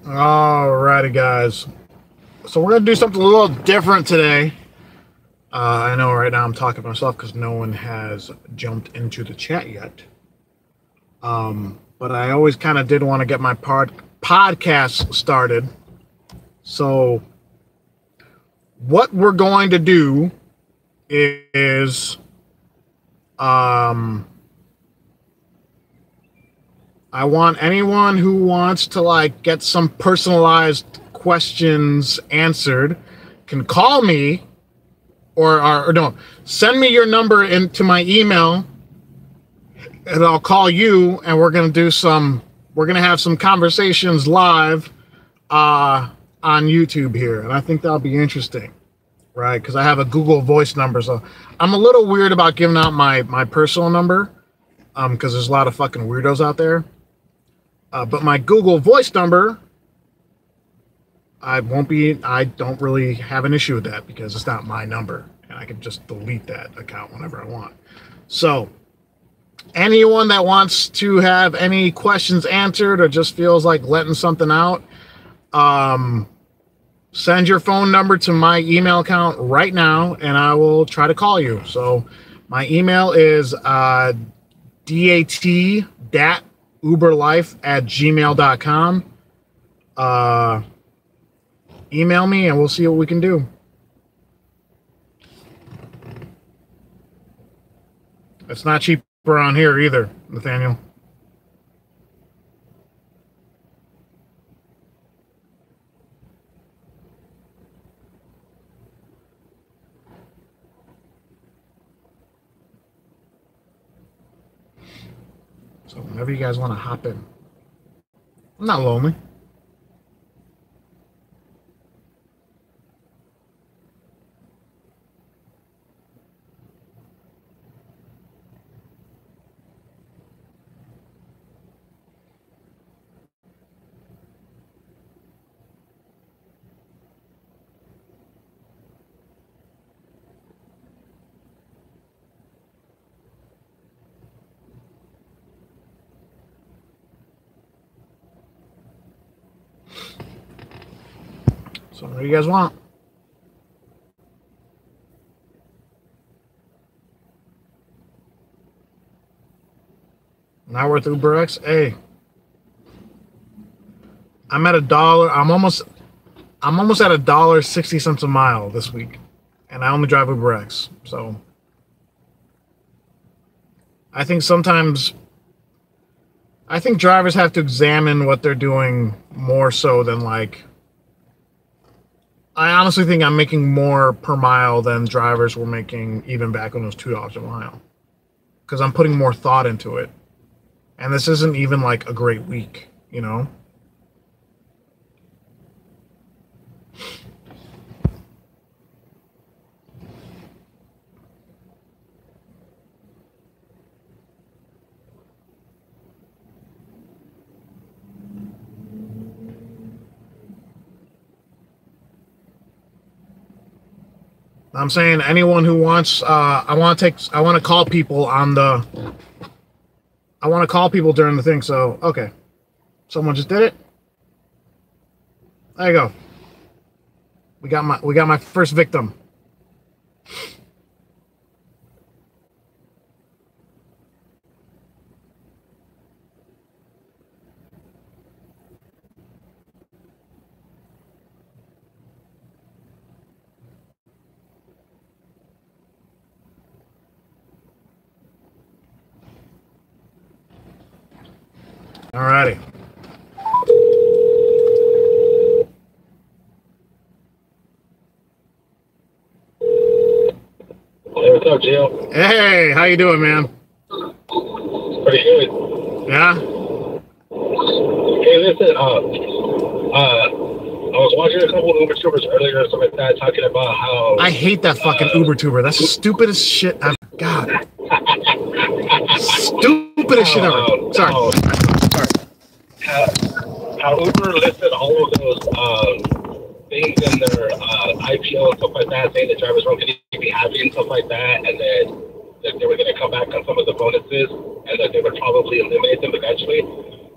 Alrighty, guys. So we're gonna do something a little different today. I know right now I'm talking to myself because no one has jumped into the chat yet. But I always kind of did want to get my podcast started. So what we're going to do is, I want anyone who wants to get some personalized questions answered can call me or no, send me your number into my email and I'll call you and we're going to have some conversations live on YouTube here. And I think that'll be interesting, right? Because I have a Google Voice number. So I'm a little weird about giving out my personal number because there's a lot of fucking weirdos out there. But my Google Voice number, I don't really have an issue with that because it's not my number. And I can just delete that account whenever I want. So anyone that wants to have any questions answered or just feels like letting something out, send your phone number to my email account right now and I will try to call you. So my email is dat.uberlife@gmail.com. Email me and we'll see what we can do. It's not cheap around here either, Nathaniel. So whenever you guys want to hop in, I'm not lonely. So what do you guys want? Not worth UberX? Hey. I'm at $1. I'm almost at $1.60 a mile this week. And I only drive UberX. So I think drivers have to examine what they're doing more so than I honestly think I'm making more per mile than drivers were making even back when it was $2 a mile. Because I'm putting more thought into it. And this isn't even a great week, you know? I'm saying anyone who wants, I want to call people during the thing. So, okay. Someone just did it. There you go. We got my first victim. Alrighty. Hey, what's up, Gio? Hey, how you doing, man? Pretty good. Yeah? Hey, listen, I was watching a couple of Uber tubers earlier or something like that, talking about how... I hate that fucking Uber tuber. That's the stupidest shit I've got. Stupidest shit ever. Sorry. How Uber listed all of those things in their IPO and stuff like that, saying the drivers weren't going to be happy and stuff like that, and then that they were going to come back on some of the bonuses, and that they would probably eliminate them eventually.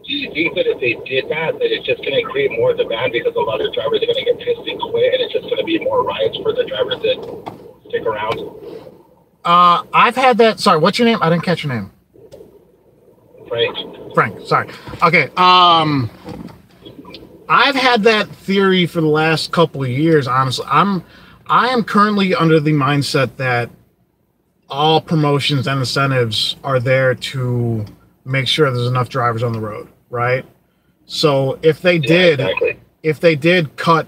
Do you think that if they did that it's just going to create more demand because a lot of drivers are going to get pissed and quit, and it's just going to be more riots for the drivers that stick around? I've had that. Sorry, what's your name? I didn't catch your name. Frank. Sorry. Okay. I've had that theory for the last couple of years. Honestly, I am currently under the mindset that all promotions and incentives are there to make sure there's enough drivers on the road, right? So if they did, cut,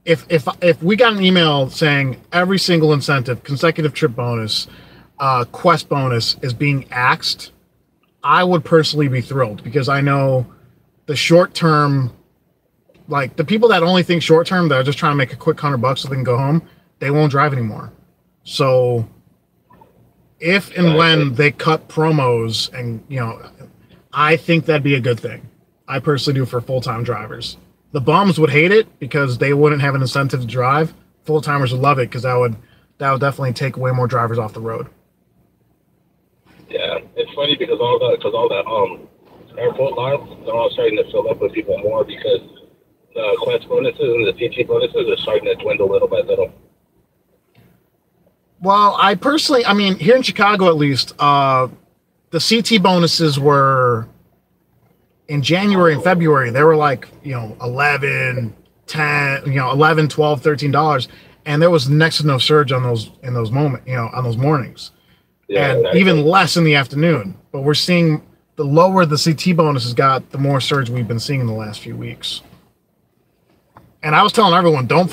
if we got an email saying every single incentive, consecutive trip bonus, quest bonus is being axed, I would personally be thrilled, because I know the short term, like the people that only think short term, that are just trying to make a quick $100 so they can go home, they won't drive anymore. So if and when they cut promos, and I think that'd be a good thing. I personally do, for full-time drivers. The bums would hate it because they wouldn't have an incentive to drive. Full-timers would love it because that would definitely take way more drivers off the road. Yeah, it's funny because all the airport lots, they're all starting to fill up with people more because the quest bonuses and the CT bonuses are starting to dwindle little by little. Well, I mean, here in Chicago at least, the CT bonuses were in January and February. They were like, $11, $10, $11, $12, $13, and there was next to no surge on those on those mornings. Yeah, and even less in the afternoon. But we're seeing the lower the CT bonuses got, the more surge we've been seeing in the last few weeks. And I was telling everyone, don't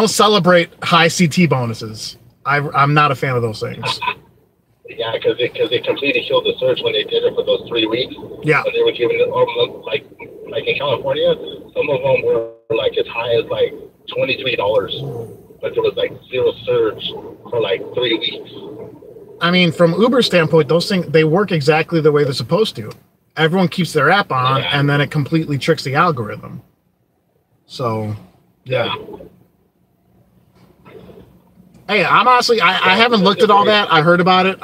celebrate high CT bonuses. I'm not a fan of those things. Yeah, because they completely killed the surge when they did it for those 3 weeks. Yeah. When they were giving it, like in California, some of them were like as high as like $23, but there was like zero surge for like 3 weeks. I mean, from Uber's standpoint, those things, they work exactly the way they're supposed to. Everyone keeps their app on, and then it completely tricks the algorithm. So, yeah. Hey, I'm honestly, I haven't looked at all that. I heard about it.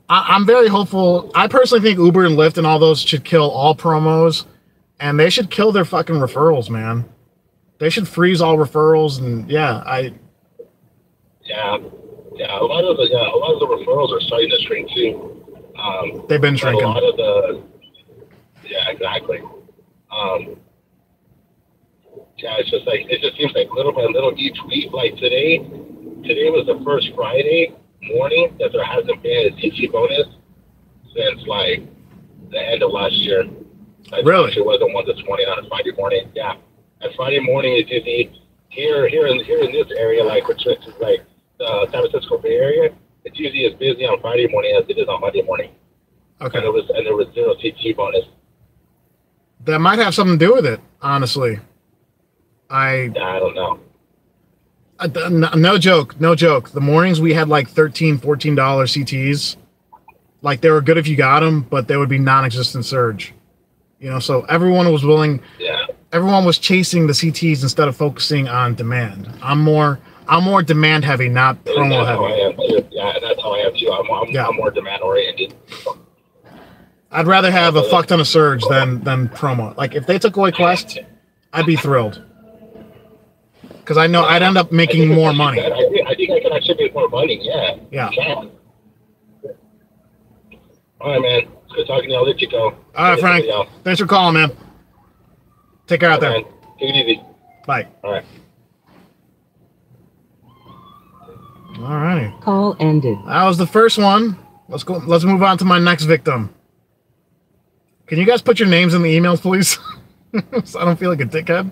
I'm very hopeful. I personally think Uber and Lyft and all those should kill all promos, and they should kill their fucking referrals, man. They should freeze all referrals, and yeah. A lot of the referrals are starting to shrink too. They've been shrinking. A lot of the, exactly. It's just like, it just seems like little by little each week. Like today was the first Friday morning that there hasn't been a CT bonus since like the end of last year. Really? It wasn't 1 to 20 on a Friday morning. Yeah, and Friday morning is usually here in this area, like which is like the San Francisco Bay Area. It's usually as busy on Friday morning as it is on Monday morning. Okay. And there was zero CT bonus. That might have something to do with it, honestly. I don't know. No joke. The mornings we had like $13, $14 CTs. Like, they were good if you got them, but they would be non-existent surge. So everyone was willing. Yeah. Everyone was chasing the CTs instead of focusing on demand. I'm more demand heavy, not promo heavy. That's how I am too. I'm more demand oriented. I'd rather have a fuck ton of surge than promo. Like, if they took away Quest, I'd be thrilled. Because I know I'd end up making more money. I think I can actually make more money, yeah. Yeah. All right, man. It's good talking to you. I'll let you go. All right, Frank. Thanks for calling, man. Take care out there. Man. Take it easy. Bye. All right. All righty. Call ended. That was the first one. Let's go. Let's move on to my next victim. Can you guys put your names in the emails, please? So I don't feel like a dickhead.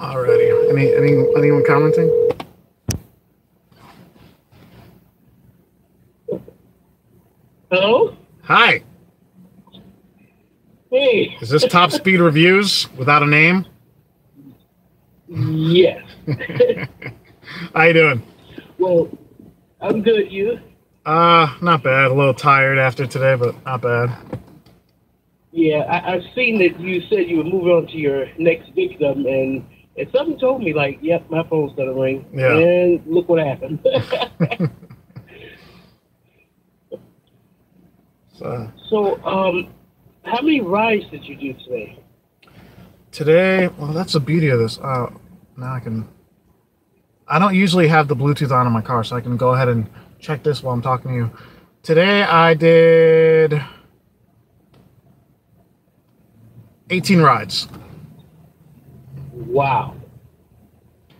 Alrighty. Anyone commenting? Hello? Hi. Hey. Is this Top Speed Reviews without a name? Yes. How you doing? Well, I'm good. You? Not bad. A little tired after today, but not bad. Yeah, I've seen that you said you were moving on to your next victim, and And something told me, like, yep, my phone's gonna ring. Yeah. And look what happened. So, how many rides did you do today? Today, well, that's the beauty of this. Now I don't usually have the Bluetooth on in my car, so I can go ahead and check this while I'm talking to you. Today I did 18 rides. Wow.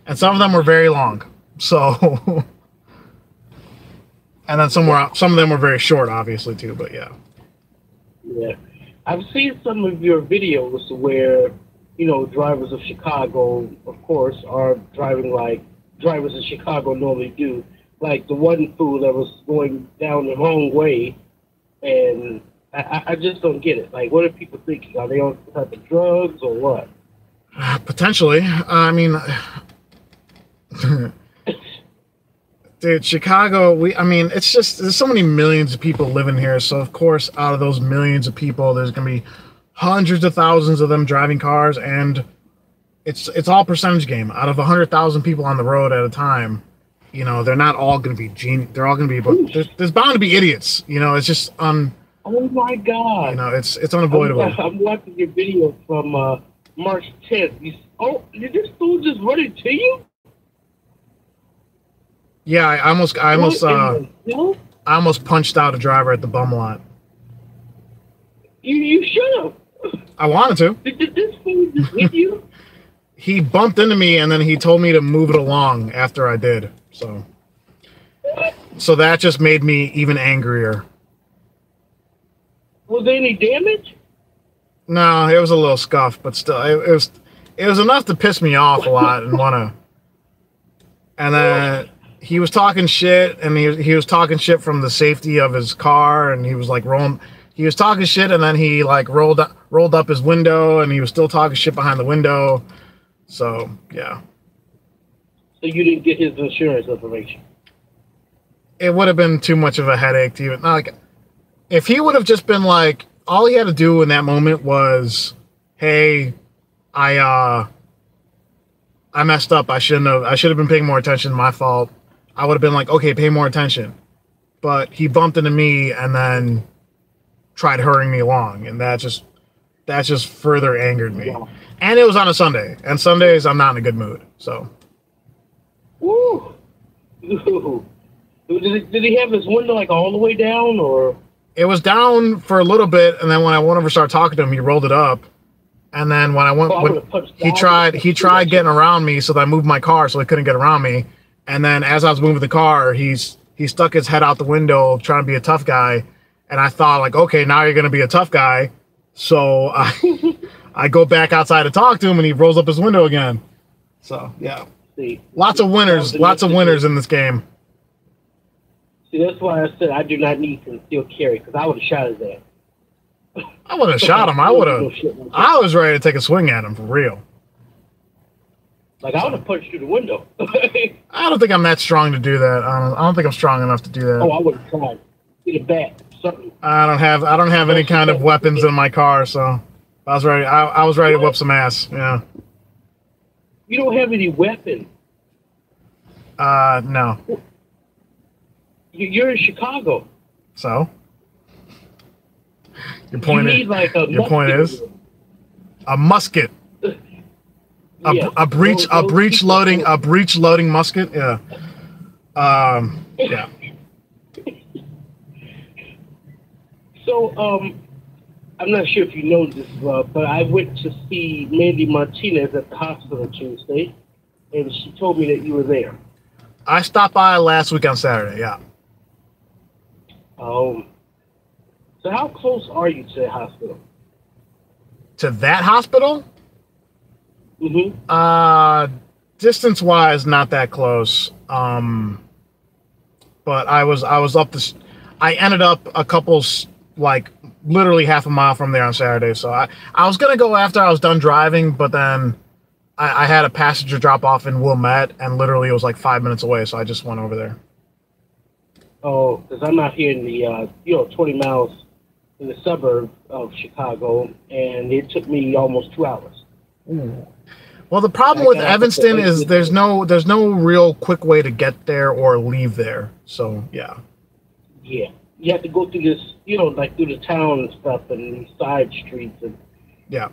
And some of them were very long. So, and then some of them were very short, obviously, too, but yeah. Yeah. I've seen some of your videos where, you know, drivers of Chicago, of course, are driving like drivers in Chicago normally do. Like the one fool that was going down the wrong way, and I just don't get it. Like, what are people thinking? Are they on some type of drugs or what? Potentially. I mean, dude, Chicago, it's just, there's so many millions of people living here. So, of course, out of those millions of people, there's going to be hundreds of thousands of them driving cars. And it's all percentage game. Out of 100,000 people on the road at a time, you know, they're not all going to be they're all going to be, but there's bound to be idiots. You know, it's just, oh my God. You know, it's unavoidable. I'm watching your video from March 10th. Did this fool just run into you? Yeah, I almost punched out a driver at the bum lot. You should have. I wanted to. Did this fool just hit you? He bumped into me and then he told me to move it along after I did. So that just made me even angrier. Was there any damage? No, it was a little scuff, but still, it was enough to piss me off a lot and wanna. And then he was talking shit, and he was talking shit from the safety of his car, and he was like he was talking shit, and then he like rolled up his window, and he was still talking shit behind the window. So yeah. So you didn't get his insurance information? It would have been too much of a headache to even, like, if he would have just been like, all he had to do in that moment was, hey, I messed up. I should have been paying more attention. My fault. I would have been like, okay, pay more attention. But he bumped into me and then tried hurrying me along, and that just further angered me. Yeah. And it was on a Sunday, and Sundays I'm not in a good mood. So. Woo. Ooh. Did he have his window like all the way down, or? It was down for a little bit, and then when I went over to start talking to him, he rolled it up. And then when he tried getting around me, so that I moved my car so he couldn't get around me. And then as I was moving the car, he stuck his head out the window trying to be a tough guy. And I thought, like, okay, now you're gonna be a tough guy. So I go back outside to talk to him, and he rolls up his window again. So yeah, lots of winners in this game. See, that's why I said I do not need concealed carry, because I would have shot his ass. I wouldn't have shot him. I was ready to take a swing at him for real. Like, I would have punched through the window. I don't think I'm that strong to do that. I don't think I'm strong enough to do that. Oh, I would have tried. Get a bat, something. I don't have any kind of weapons in my car, so I was ready. I was ready to whip some ass. Yeah. You don't have any weapons. No. You're in Chicago. So? Your point is a musket. A breech loading musket. Yeah. Yeah. So, I'm not sure if you know this, but I went to see Mandy Martinez at the hospital Tuesday, and she told me that you were there. I stopped by last week on Saturday. Yeah. So how close are you to the hospital? To that hospital? Mm-hmm. Distance-wise, not that close. But I was up this. I ended up a couple, like, literally half a mile from there on Saturday. So I was gonna go after I was done driving, but then I had a passenger drop off in Wilmette, and literally it was like 5 minutes away. So I just went over there. Oh, because I'm out here in the 20 miles in the suburb of Chicago, and it took me almost 2 hours. Ooh. Well, the problem with Evanston is there's no real quick way to get there or leave there. So yeah. Yeah, you have to go through this, like through the town and stuff, and these side streets, and yeah,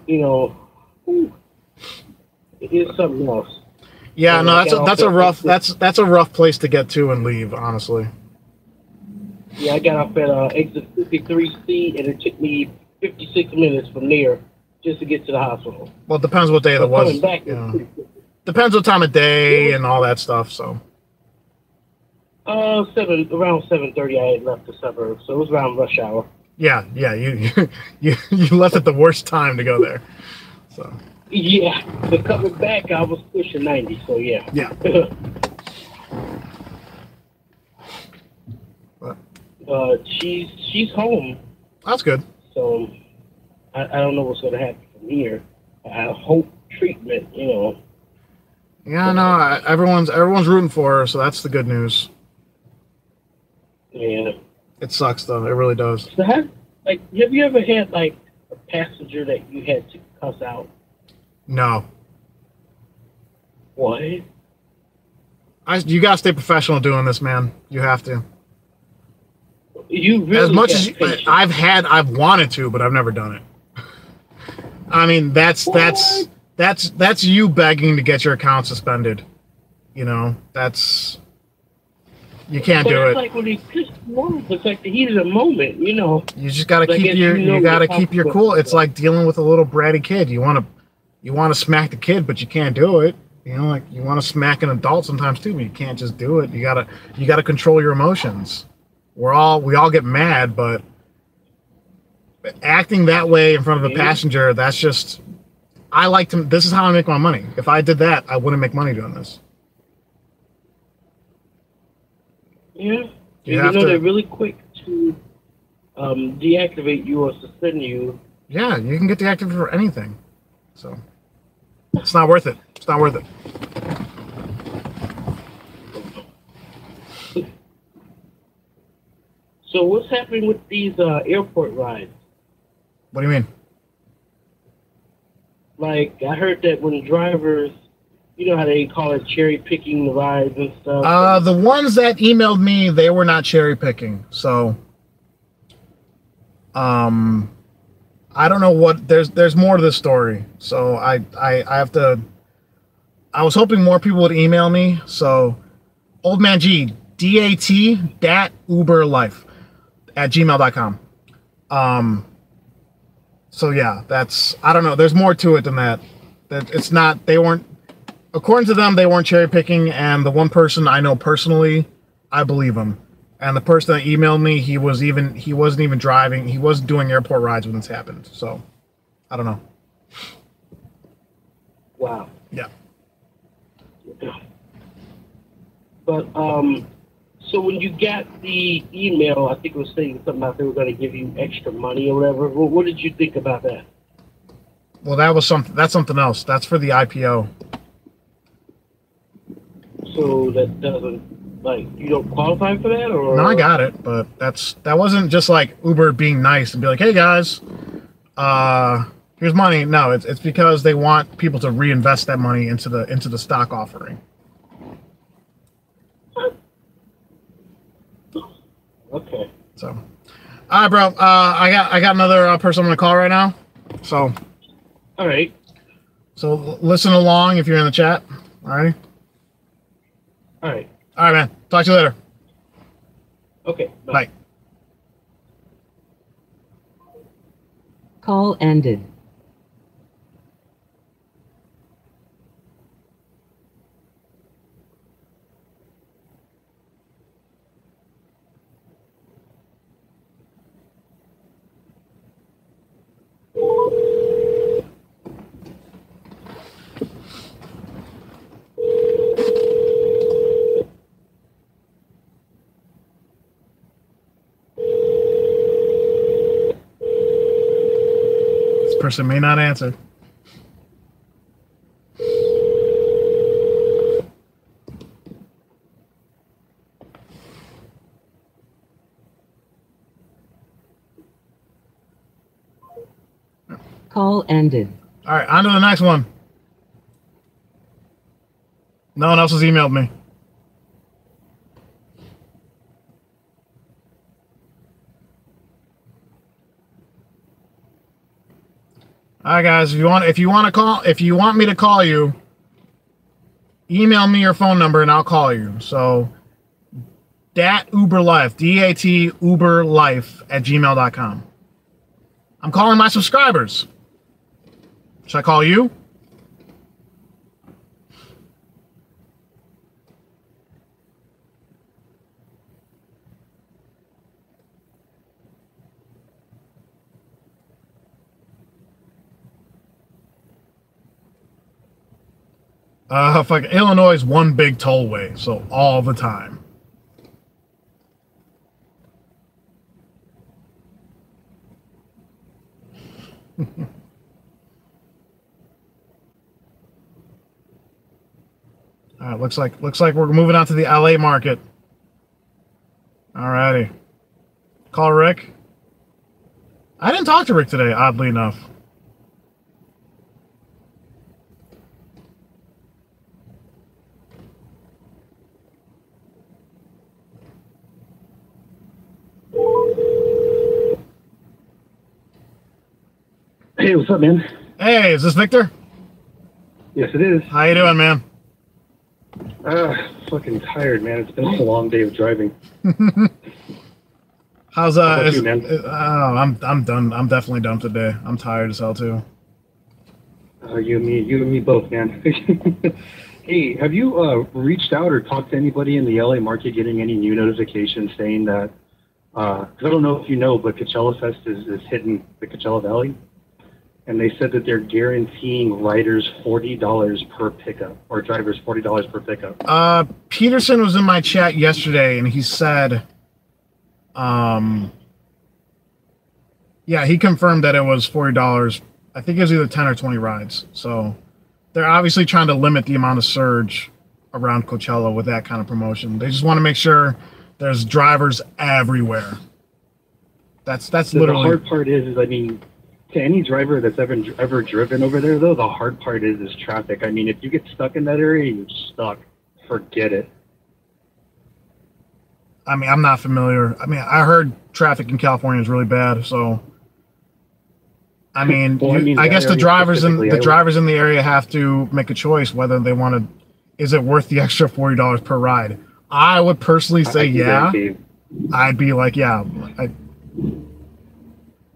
whew, it is something else. Yeah, no, that's a rough place to get to and leave, honestly. Yeah, I got off at exit 53C, and it took me 56 minutes from there just to get to the hospital. Well, it depends what day it was. Back, depends what time of day and all that stuff. So. Around 7:30, I had left the suburbs, so it was around rush hour. Yeah, you left at the worst time to go there. So. Yeah, but coming back, I was pushing 90. So yeah. Yeah. She's home. That's good. So I don't know what's gonna happen from here. I hope treatment. Yeah, no, everyone's rooting for her, so that's the good news. Yeah. It sucks though. It really does. So have you ever had a passenger that you had to cuss out? No. What? You gotta stay professional doing this, man. You have to. You really as much as I've wanted to, but I've never done it. I mean, that's you begging to get your account suspended. That's you can't do it. It's like when he pissed you off. It's like the heat of the moment, You just gotta keep your cool. It's like dealing with a little bratty kid. You want to smack the kid, but you can't do it. You want to smack an adult sometimes too, but you can't just do it. You gotta control your emotions. We all get mad, but acting that way in front of a passenger, that's just, this is how I make my money. If I did that, I wouldn't make money doing this. Yeah. They're really quick to deactivate you or suspend you. Yeah, you can get deactivated for anything. So it's not worth it. It's not worth it. So what's happening with these airport rides? What do you mean? I heard that when drivers, how they call it cherry picking the rides and stuff. The ones that emailed me, they were not cherry picking. So, I don't know what. There's more to this story. So I have to. I was hoping more people would email me. So, Old Man G, dat@uberlife@gmail.com. So yeah, I don't know. There's more to it than that. It's not. They weren't. According to them, they weren't cherry picking. And the one person I know personally, I believe him. And the person that emailed me, he wasn't even driving. He wasn't doing airport rides when this happened. So, I don't know. Wow. Yeah. But so when you got the email, I think it was saying something about they were going to give you extra money or whatever. What did you think about that? Well, that's something else. That's for the IPO. So that doesn't, you don't qualify for that, or? No, I got it, but that wasn't just like Uber being nice and be like, hey guys, here's money. No, it's because they want people to reinvest that money into the stock offering. Okay. So, all right, bro. I got another person I'm gonna call right now. So. All right. So listen along if you're in the chat. All right. All right. All right, man. Talk to you later. Okay. Bye. Call ended. Person may not answer. Call ended. All right, on to the next one. No one else has emailed me. All right, guys. If you want me to call you, email me your phone number and I'll call you. So, Dat Uber Life, DAT Uber Life at gmail.com. I'm calling my subscribers. Should I call you? Fuck, Illinois is one big tollway, so all the time. All right, looks like we're moving on to the LA market. All righty. Call Rick. I didn't talk to Rick today, oddly enough. Hey, what's up, man? Hey, is this Victor? Yes, it is. How you doing, man? Fucking tired, man. It's been a long day of driving. How about you, man? I'm done. I'm definitely done today. I'm tired as hell too. You and me both, man. Hey, have you reached out or talked to anybody in the LA market getting any new notifications saying that? Because I don't know if you know, but Coachella Fest is hitting the Coachella Valley. And they said that they're guaranteeing riders $40 per pickup, or drivers $40 per pickup. Peterson was in my chat yesterday, and he said, yeah, he confirmed that it was $40. I think it was either 10 or 20 rides. So they're obviously trying to limit the amount of surge around Coachella with that kind of promotion. They just want to make sure there's drivers everywhere. That's literally. The hard part is I mean, to any driver that's ever driven over there, though, the hard part is traffic. I mean, if you get stuck in that area, you're stuck. Forget it. I mean, I'm not familiar. I mean, I heard traffic in California is really bad. So, I mean, Well, I guess the drivers in specifically, the area have to make a choice whether they want to. Is it worth the extra $40 per ride? I would personally say yeah. I'd be like, yeah.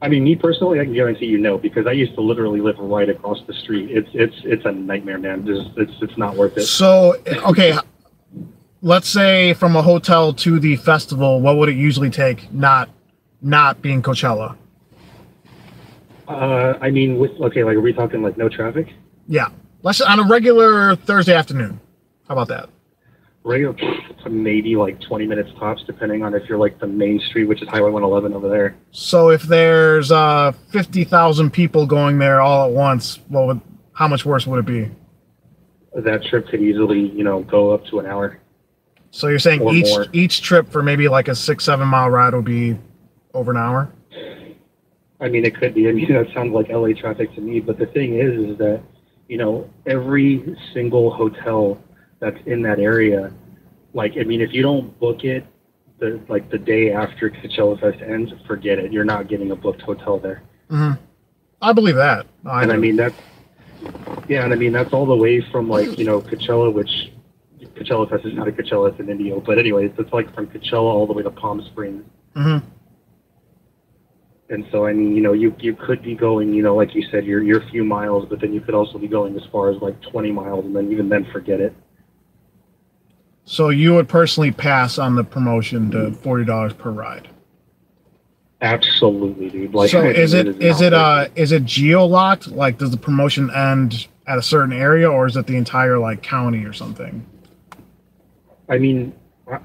I mean, me personally, I can guarantee you no, because I used to literally live right across the street. It's a nightmare, man. It's not worth it. So, okay, let's say from a hotel to the festival, what would it usually take? Not being Coachella. I mean, like, are we talking like no traffic? Yeah, let's on a regular Thursday afternoon. How about that? Regular, maybe like 20 minutes tops, depending on if you're like the main street, which is Highway 111 over there. So if there's 50,000 people going there all at once, how much worse would it be? That trip could easily, go up to an hour. So you're saying Or more. each trip for maybe like a 6-7 mile ride would be over an hour? I mean, it could be. I mean, that sounds like LA traffic to me. But the thing is that, every single hotel that's in that area, like, I mean, if you don't book it the day after Coachella Fest ends, forget it. You're not getting a booked hotel there. Mm-hmm. I believe that. I mean, that's all the way from like, Coachella, which Coachella Fest is not a Coachella, it's an Indio. But anyways, it's like from Coachella all the way to Palm Springs. Mm-hmm. And so, I mean, you could be going, like you said, you're a few miles, but then you could also be going as far as like 20 miles, and then even then forget it. So you would personally pass on the promotion to $40 per ride? Absolutely, dude. Like, so is it geo-locked? Like, does the promotion end at a certain area, or is it the entire like county or something? I mean,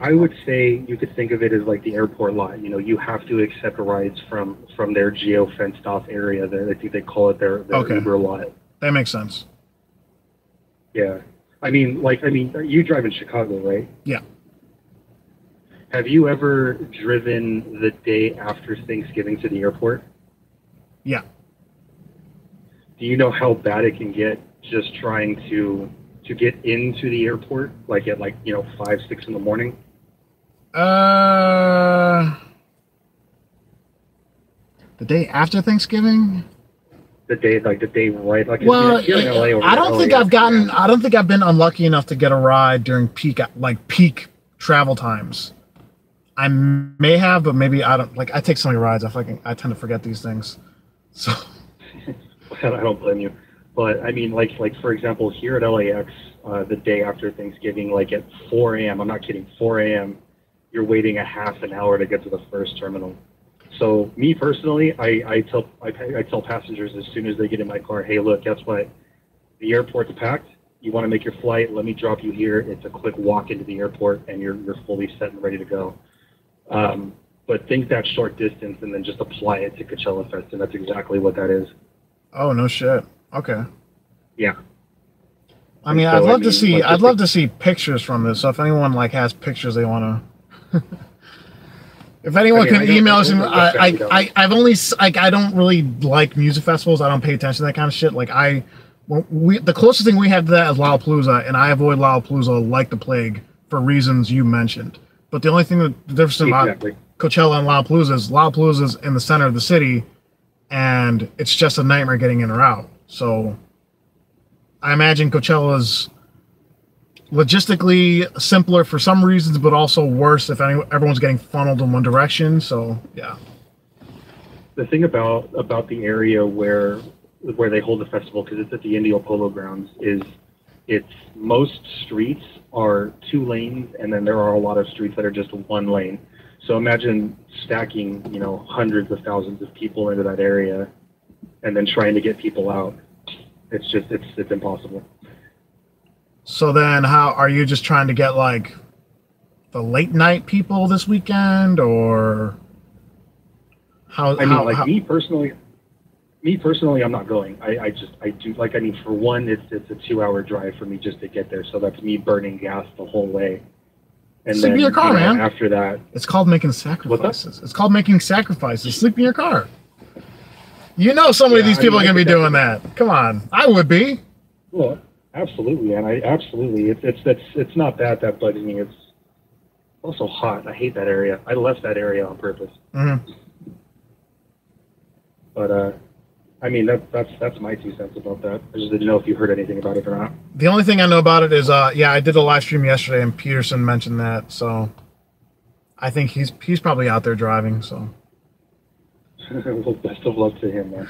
I would say you could think of it as like the airport lot. You have to accept rides from their geo fenced off area. I think they call it their Uber lot. That makes sense. Yeah. I mean, you drive in Chicago, right? Yeah. Have you ever driven the day after Thanksgiving to the airport? Yeah. Do you know how bad it can get just trying to to get into the airport, like at 5, 6 in the morning? The day after Thanksgiving? The day right? Like, Well, here in LA, I don't think I've gotten. I don't think I've been unlucky enough to get a ride during peak travel times. I may have, but maybe I don't. Like, I take so many rides. I tend to forget these things. So I don't blame you. But I mean, like for example, here at LAX, the day after Thanksgiving, like at 4 a.m. I'm not kidding, 4 a.m. You're waiting a half an hour to get to the first terminal. So me personally, I tell passengers as soon as they get in my car, hey, look, guess what? The airport's packed. You want to make your flight? Let me drop you here. It's a quick walk into the airport, and you're fully set and ready to go. But think that short distance, and then just apply it to Coachella Fest, and that's exactly what that is. Oh no shit. Okay. Yeah. I mean, I'd love to see pictures from this. So if anyone has pictures they want to. If anyone can email us, I've only I don't really like music festivals. I don't pay attention to that kind of shit. The closest thing we have to that is Lollapalooza, and I avoid Lollapalooza like the plague for reasons you mentioned. But the only thing the difference about Coachella and Lollapalooza is in the center of the city, and it's just a nightmare getting in or out. So I imagine Coachella is logistically simpler for some reasons, but also worse if everyone's getting funneled in one direction. So yeah. The thing about the area where they hold the festival, because it's at the Indio Polo Grounds, is it's most streets are 2 lanes, and then there are a lot of streets that are just 1 lane. So imagine stacking, hundreds of thousands of people into that area, and then trying to get people out. It's impossible. So then how are you just trying to get the late night people this weekend, or how? Me personally, I'm not going. I do for one, it's a 2-hour drive for me just to get there. So that's me burning gas the whole way. And sleep in your car, man. After that, it's called making sacrifices. It's called making sacrifices. Sleep in your car. Some of these people are going to be doing that. Come on. I would be. Well, absolutely, and it's not that bugs me. It's also hot. I hate that area. I left that area on purpose. Mm-hmm. But I mean that's my 2 cents about that. I just didn't know if you heard anything about it or not. The only thing I know about it is I did a live stream yesterday, and Peterson mentioned that, so I think he's probably out there driving. So well, best of luck to him, man.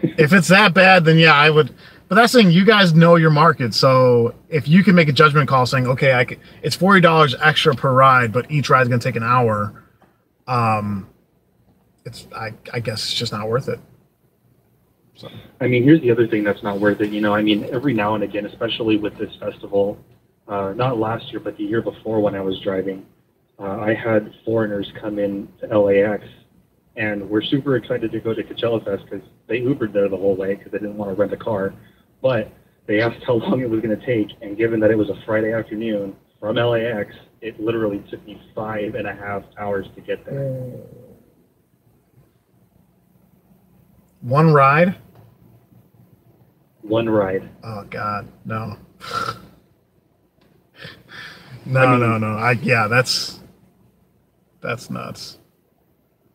If it's that bad, then yeah, I would. But that's the thing, you guys know your market, so if you can make a judgment call saying, okay, it's $40 extra per ride, but each ride is going to take an hour, I guess it's just not worth it. So. I mean, here's the other thing that's not worth it. Every now and again, especially with this festival, not last year, but the year before when I was driving, I had foreigners come in to LAX, and we're super excited to go to Coachella Fest because they Ubered there the whole way because they didn't want to rent a car. But they asked how long it was going to take, and given that it was a Friday afternoon from LAX, it literally took me 5.5 hours to get there. One ride? One ride. Oh God, no. No. That's nuts.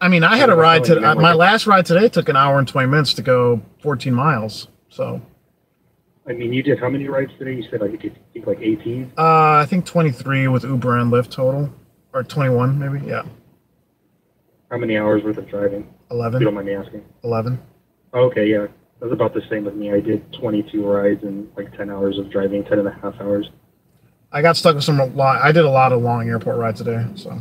I mean, I had a ride to my last ride today took 1 hour and 20 minutes to go 14 miles. So. I mean, you did how many rides today? You said like 18. I think 23 with Uber and Lyft total, or 21 maybe. Yeah. How many hours worth of driving? 11. If you don't mind me asking. 11. Okay, yeah. That's about the same with me. I did 22 rides and 10 hours of driving, 10.5 hours. I got stuck with I did a lot of long airport rides today, so.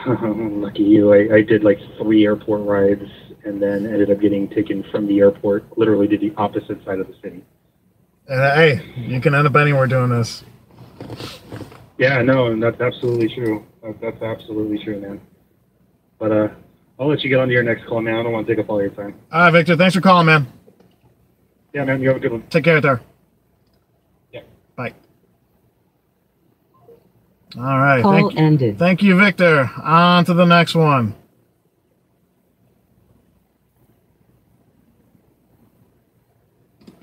Lucky you. I did 3 airport rides and then ended up getting taken from the airport literally to the opposite side of the city. Hey, you can end up anywhere doing this. Yeah, no, and that's absolutely true. That's absolutely true, man. But I'll let you get on to your next call, man. I don't want to take up all your time. All right, Victor. Thanks for calling, man. Yeah, man. You have a good one. Take care there. Yeah. Bye. All right. Call ended. Thank you, Victor. On to the next one.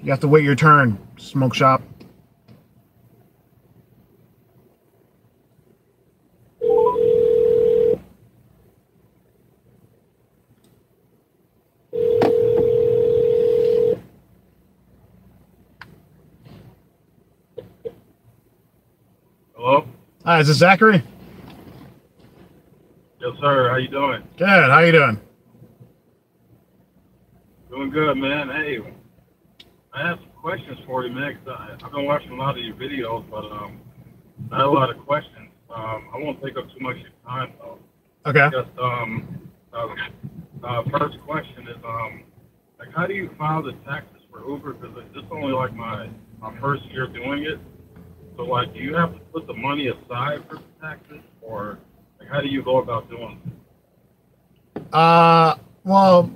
You have to wait your turn, smoke shop. Hello? Hi, is this Zachary? Yes, sir. How you doing? Good. How you doing? Doing good, man. Hey, I have some questions for you, man. 'Cause I've been watching a lot of your videos, but I have a lot of questions. I won't take up too much of your time, though. Okay. Just first question is like, how do you file the taxes for Uber? Because this is only like my first year doing it. So like, do you have to put the money aside for the taxes, or like, how do you go about doing it? Well,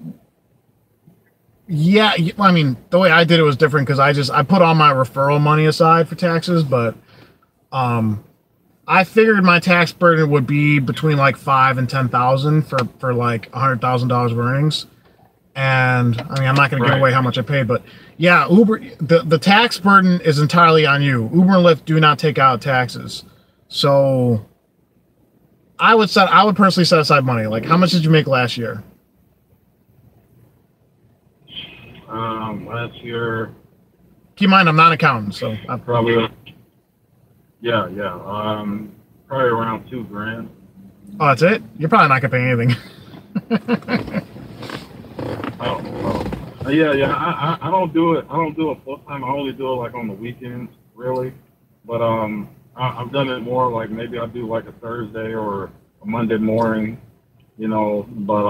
yeah. I mean, the way I did it was different because I put all my referral money aside for taxes, but I figured my tax burden would be between like 5,000 and 10,000 for like $100,000 of earnings. And I mean, I'm not going to give away how much I paid, but yeah, Uber, the tax burden is entirely on you. Uber and Lyft do not take out taxes. So I would personally set aside money. Like, how much did you make last year? Last year, Keep in mind, I'm not an accountant, so probably, yeah, probably around $2,000. oh, that's it? You're probably not going to pay anything. Yeah. I don't do it. I don't do it full time. I only do it like on the weekends, really. But I've done it more like maybe I do like a Thursday or a Monday morning, you know. But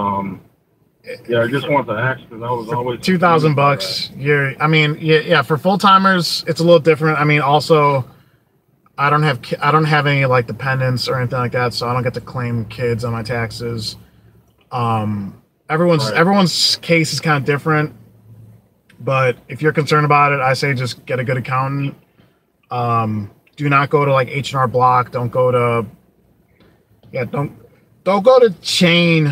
yeah, I just want to ask because I was always $2,000. I mean, yeah. For full timers, it's a little different. I mean, also, I don't have any like dependents or anything like that, so I don't get to claim kids on my taxes. Everyone's case is kind of different, but if you're concerned about it, I say just get a good accountant. Do not go to like H&R Block. Don't go to don't go to chain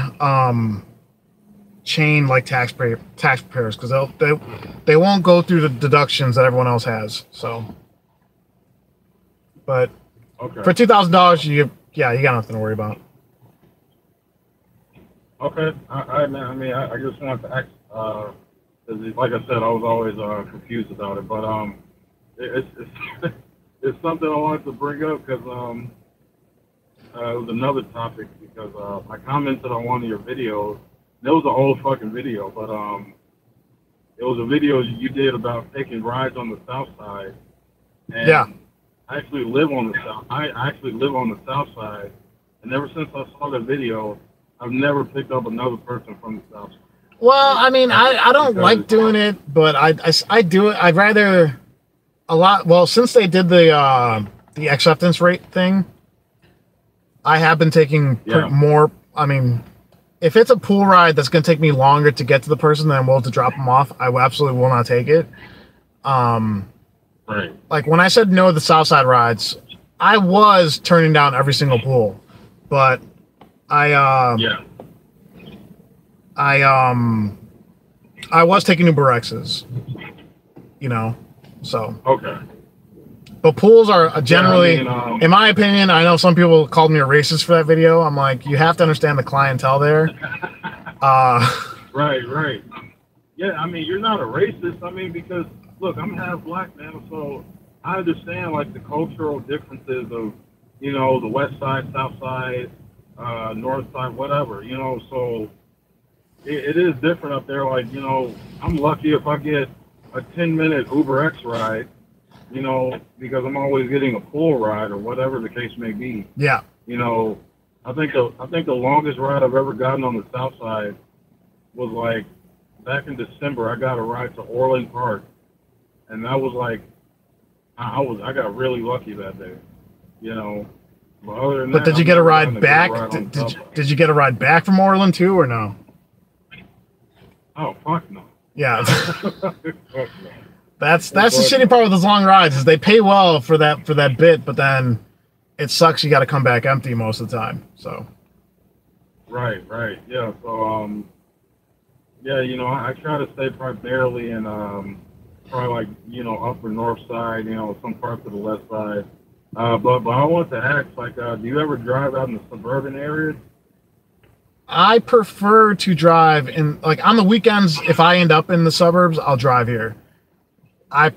like tax preparers because they won't go through the deductions that everyone else has. So, but Okay. for $2,000, you got nothing to worry about. Okay. I just wanted to ask, 'cause like I said, I was always confused about it, but it's it's something I wanted to bring up because it was another topic because I commented on one of your videos. It was an old fucking video, but it was a video you did about taking rides on the South Side. And Yeah. I actually live on the South Side, and ever since I saw the video, I've never picked up another person from the South Side. Well, I mean, I don't like doing it, but I do it. I'd rather a lot. Well, since they did the acceptance rate thing, I have been taking more. I mean, if it's a pool ride that's going to take me longer to get to the person than I'm willing to drop them off, I absolutely will not take it. Right. Like when I said no to the Southside rides, I was turning down every single pool, but I was taking Uber X's, you know, so. Okay. But pools are generally, in my opinion, I know some people called me a racist for that video. I'm like, you have to understand the clientele there. Right. Yeah, I mean, you're not a racist. I mean, because, look, I'm half black, man, so I understand, like, the cultural differences of, you know, the west side, south side, north side, whatever, you know, so it is different up there. Like, you know, I'm lucky if I get a 10-minute Uber X ride, you know, because I'm always getting a pool ride or whatever the case may be. Yeah. You know, I think the longest ride I've ever gotten on the south side was like back in December. I got a ride to Orland Park, and that was like I got really lucky that day, you know. But other than that, did you get a ride back? Did you get a ride back from Orland too, or no? Oh fuck no. Yeah. That's the shitty part with those long rides is they pay well for that bit, but then it sucks. You got to come back empty most of the time. So. Right. Yeah. So yeah, you know, I try to stay primarily in probably like, you know, upper north side, you know, some parts of the west side. But I want to ask, like, do you ever drive out in the suburban areas? I prefer to drive in, like, on the weekends. If I end up in the suburbs, I'll drive here. I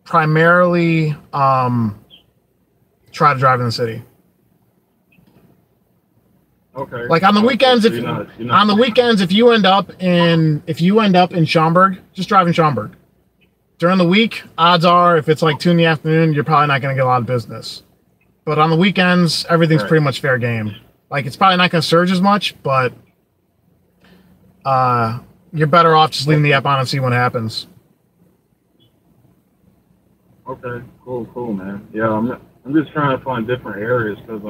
primarily try to drive in the city. Okay. Like on the weekends, So if you're not on the weekends, if you end up in Schaumburg, just drive in Schaumburg. During the week, odds are if it's like 2 in the afternoon, you're probably not going to get a lot of business. But on the weekends, everything's Right. pretty much fair game. Like it's probably not going to surge as much, but you're better off just leaving the app on and see what happens. Okay, cool, man. Yeah, I'm just trying to find different areas because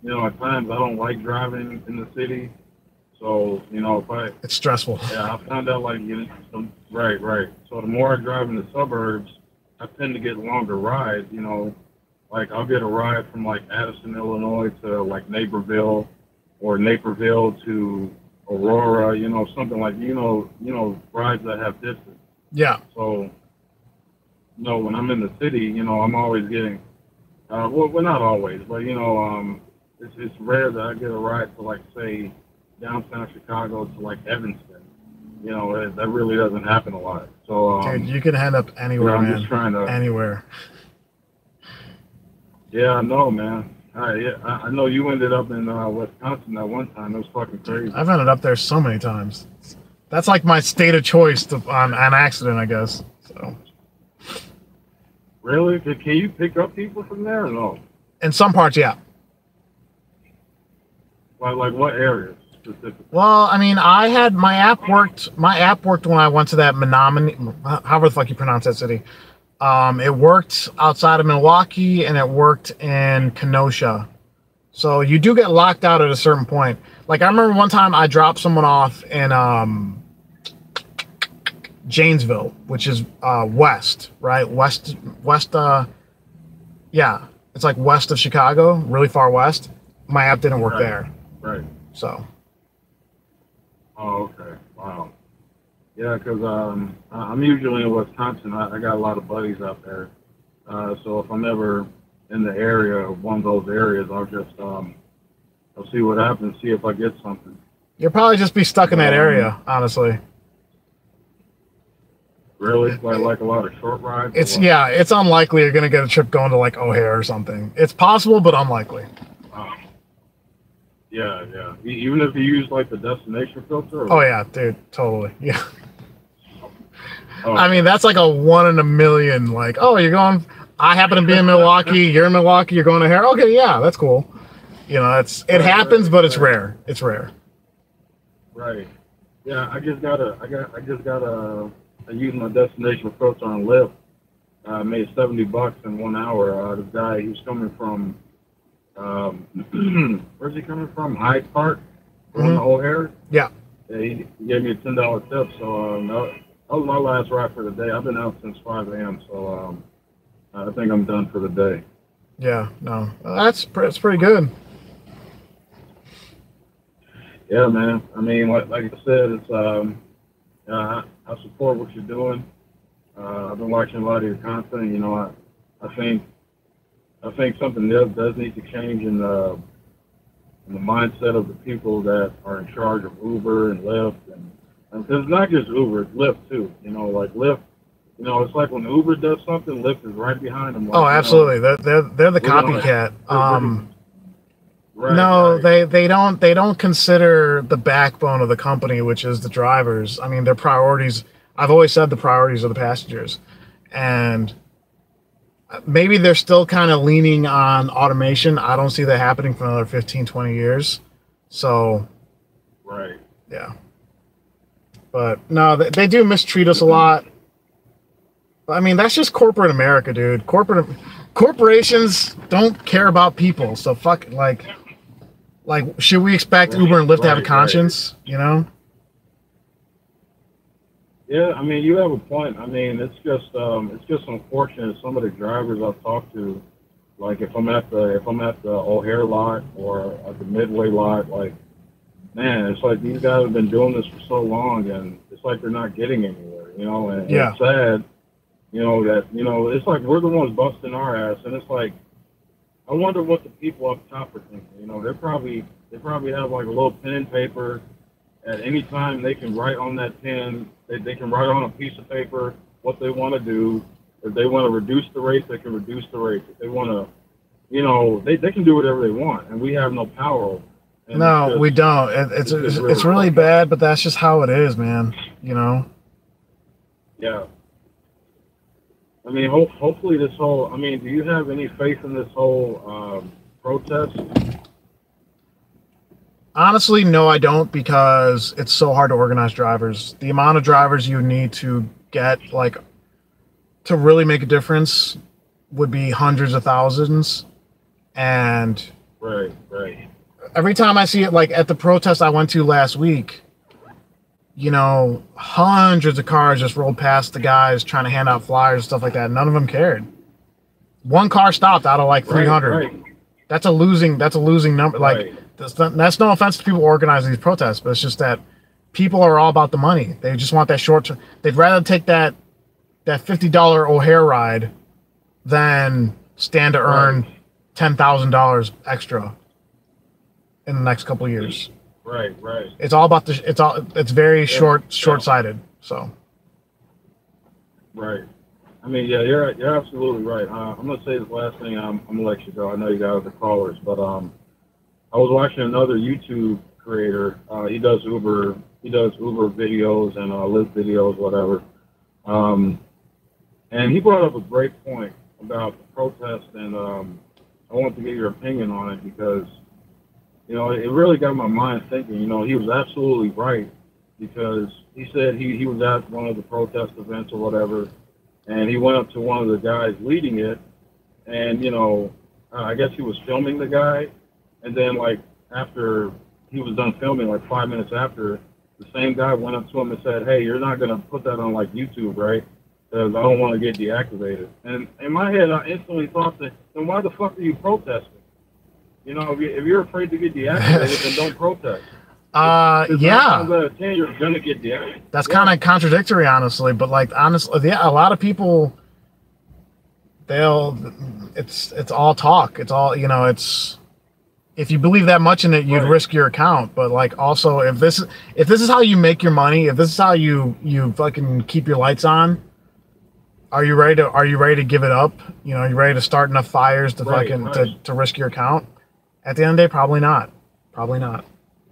you know, at times I don't like driving in the city. So, you know, It's stressful. I found out like, you know, right. So the more I drive in the suburbs, I tend to get longer rides, you know, like I'll get a ride from like Addison, Illinois to like Naperville or Naperville to Aurora, you know, something like, you know, rides that have distance. Yeah. So, you know, when I'm in the city, you know, I'm always getting, well, not always, but, you know, it's rare that I get a ride to, like, say, downtown Chicago to, like, Evanston. You know, that really doesn't happen a lot. So, Dude, you can end up anywhere, I'm man. just trying to, Anywhere. yeah, I know, man. I know you ended up in Wisconsin at one time. It was fucking crazy. I've ended up there so many times. That's like my state of choice on accident, I guess. So, Really? Can you pick up people from there or no? in some parts, yeah. Like what areas specifically? Well, I mean, I had my app worked. My app worked when I went to that Menominee, however the fuck you pronounce that city. It worked outside of Milwaukee and it worked in Kenosha. So you do get locked out at a certain point. Like I remember one time I dropped someone off in Janesville, which is west, right? West. Yeah, it's like west of Chicago, really far west. My app didn't work there. Right. So. Oh, okay. Wow. Yeah, because I'm usually in Wisconsin. I got a lot of buddies out there. So if I'm ever in the area, one of those areas, I'll just I'll see what happens, see if I get something. You'll probably just be stuck in that area, honestly. Really? Like a lot of short rides? It's unlikely you're gonna get a trip going to like O'Hare or something. It's possible, but unlikely. Yeah. Even if you use like the destination filter? Or? Oh yeah, dude, totally. Yeah. Oh. I mean, that's like a 1 in a million. Like, oh, you're going. I happen to be in Milwaukee. You're in Milwaukee. You're going to O'Hare. Okay, yeah, that's cool. You know, it happens, but it's rare. It's rare. Right. Yeah, I used my destination filter on Lyft. I made $70 in 1 hour. This guy, he was coming from, where's he coming from? Hyde Park, going to O'Hare. Yeah. He gave me a $10 tip. So that was my last ride for the day. I've been out since 5 a.m. So I think I'm done for the day. Yeah. No, that's pretty good. Yeah, man. I mean, like I said, it's I support what you're doing. I've been watching a lot of your content. You know, I think something does need to change in the mindset of the people that are in charge of Uber and Lyft, and it's not just Uber, it's Lyft too. You know, like Lyft. You know, it's like when Uber does something, Lyft is right behind them. Like, Oh, absolutely. They're the copycat. Right, No, right. they don't consider the backbone of the company, which is the drivers. I mean, their priorities. I've always said the priorities are the passengers, and maybe they're still kind of leaning on automation. I don't see that happening for another 15, 20 years. So, Right. yeah. But no, they do mistreat us a lot. I mean, that's just corporate America, dude. Corporations don't care about people. So fuck, like, should we expect Uber and Lyft to have a conscience? You know? Yeah, I mean, you have a point. I mean, it's just unfortunate. Some of the drivers I've talked to, like if I'm at the O'Hare lot or at the Midway lot, like, man, it's like these guys have been doing this for so long, and it's like they're not getting anywhere. you know, and Yeah. it's sad, you know, that, you know, it's like we're the ones busting our ass, and it's like, I wonder what the people up top are thinking. You know, they probably have like a little pen and paper. At any time, they can write on that pen. They can write on a piece of paper what they want to do. If they want to reduce the rate, they can reduce the rate. If they want to, you know, they can do whatever they want, and we have no power over it. And No, we don't. It's really bad, but that's just how it is, man. You know. Yeah. I mean, hopefully this whole. I mean, do you have any faith in this whole protest? Honestly, no, I don't, because it's so hard to organize drivers. The amount of drivers you need to get, like, to really make a difference would be hundreds of thousands. And Right. every time I see it, like at the protest I went to last week, you know, hundreds of cars just rolled past the guys trying to hand out flyers and stuff like that. None of them cared. One car stopped out of like 300. Right. That's a losing number. Like, Right. that's no offense to people organizing these protests, but it's just that people are all about the money. They just want that short term. They'd rather take that $50 O'Hare ride than stand to earn $10,000 extra in the next couple of years. Right. It's all about it's very short-sighted. So. Right. I mean, yeah, you're absolutely right. I'm gonna say this last thing. I'm gonna let you go. I know you got other callers, but I was watching another YouTube creator. He does Uber videos and Lyft videos, whatever. And he brought up a great point about the protest, and I want to get your opinion on it because, you know, it really got my mind thinking. You know, he was absolutely right because he said he was at one of the protest events or whatever, and he went up to one of the guys leading it, and, you know, I guess he was filming the guy, and then, like, after he was done filming, like 5 minutes after, the same guy went up to him and said, "Hey, you're not going to put that on, like, YouTube, right? Because I don't want to get deactivated." And in my head, I instantly thought that, then why the fuck are you protesting? You know, if you're afraid to get deactivated, then don't protest. Yeah. 9 times out of 10, you're going to get deactivated. That's kind of contradictory, honestly. But like, honestly, yeah, a lot of people, it's all talk. It's all, you know, it's, if you believe that much in it, you'd risk your account. But like, also, if this is how you make your money, if this is how you fucking keep your lights on, are you ready to give it up? You know, are you ready to start enough fires to to risk your account? At the end of the day, probably not.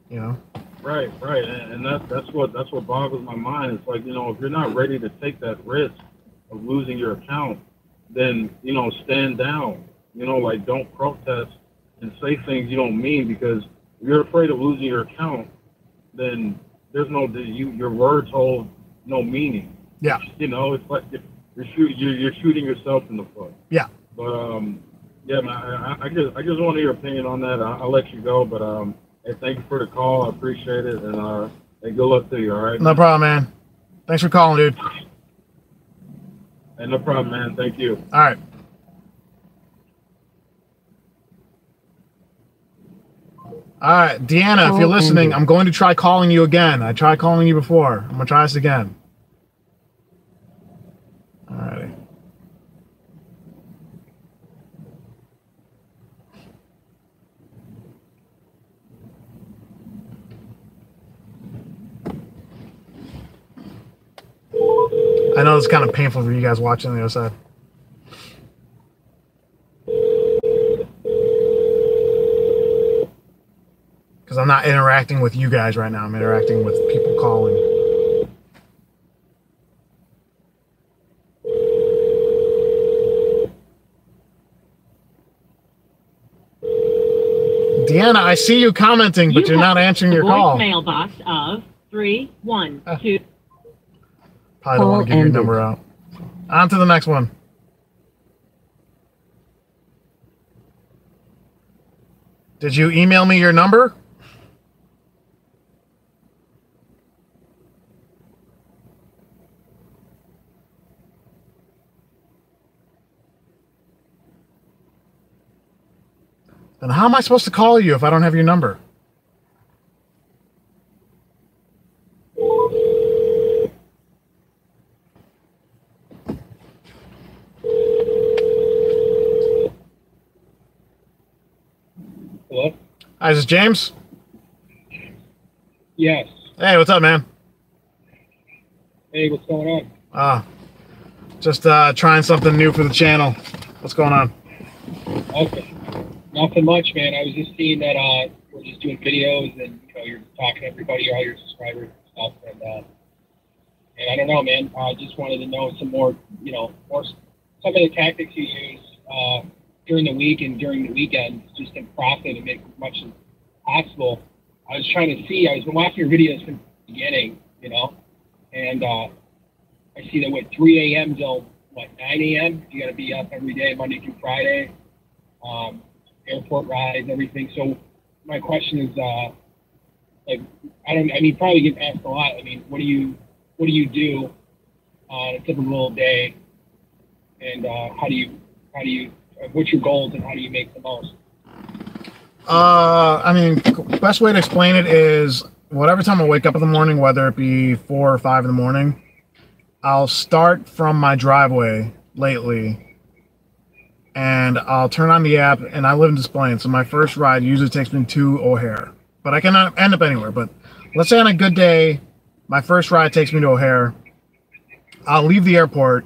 You know. Right, and that's what boggles my mind. It's like, you know, if you're not ready to take that risk of losing your account, then, you know, stand down. You know, like, don't protest and say things you don't mean, because if you're afraid of losing your account, then there's your words hold no meaning. Yeah. You know, it's like you're shooting yourself in the foot. Yeah. But yeah, man, I just want your opinion on that. I'll let you go, but hey, thank you for the call. I appreciate it, and hey, good luck to you. All right. No problem, man. Thanks for calling, dude. Hey, no problem, man. Thank you. All right. All right, Deanna, if you're listening, I'm going to try calling you again. I tried calling you before. I'm going to try this again. All righty. I know it's kind of painful for you guys watching on the other side. Because I'm not interacting with you guys right now. I'm interacting with people calling. Deanna, I see you commenting, but you're not answering your call. Voicemail box of 312. Probably don't want to give your number out. On to the next one. Did you email me your number? Then how am I supposed to call you if I don't have your number? Hi, this is James. Yes. Hey, what's up, man? Hey, what's going on? Just trying something new for the channel. What's going on? Okay. Nothing much, man. I was just seeing that we're just doing videos and you're talking to everybody, all your subscribers and stuff, and I don't know, man. I just wanted to know some more, more some of the tactics you use during the week and during the weekend, just to profit and make as much as possible. I was trying to see. I was watching your videos from the beginning, and I see that 3 a.m. till 9 a.m. You got to be up every day, Monday through Friday. Airport rides, everything. So my question is, probably get asked a lot. I mean, what do you do on a typical day, and how do you what's your goals and how do you make the most? Best way to explain it is whatever time I wake up in the morning, whether it be 4 or 5 in the morning, I'll start from my driveway lately, and I'll turn on the app, and I live in Des Plaines, so my first ride usually takes me to O'Hare, but I can end up anywhere. But let's say on a good day, my first ride takes me to O'Hare. I'll leave the airport,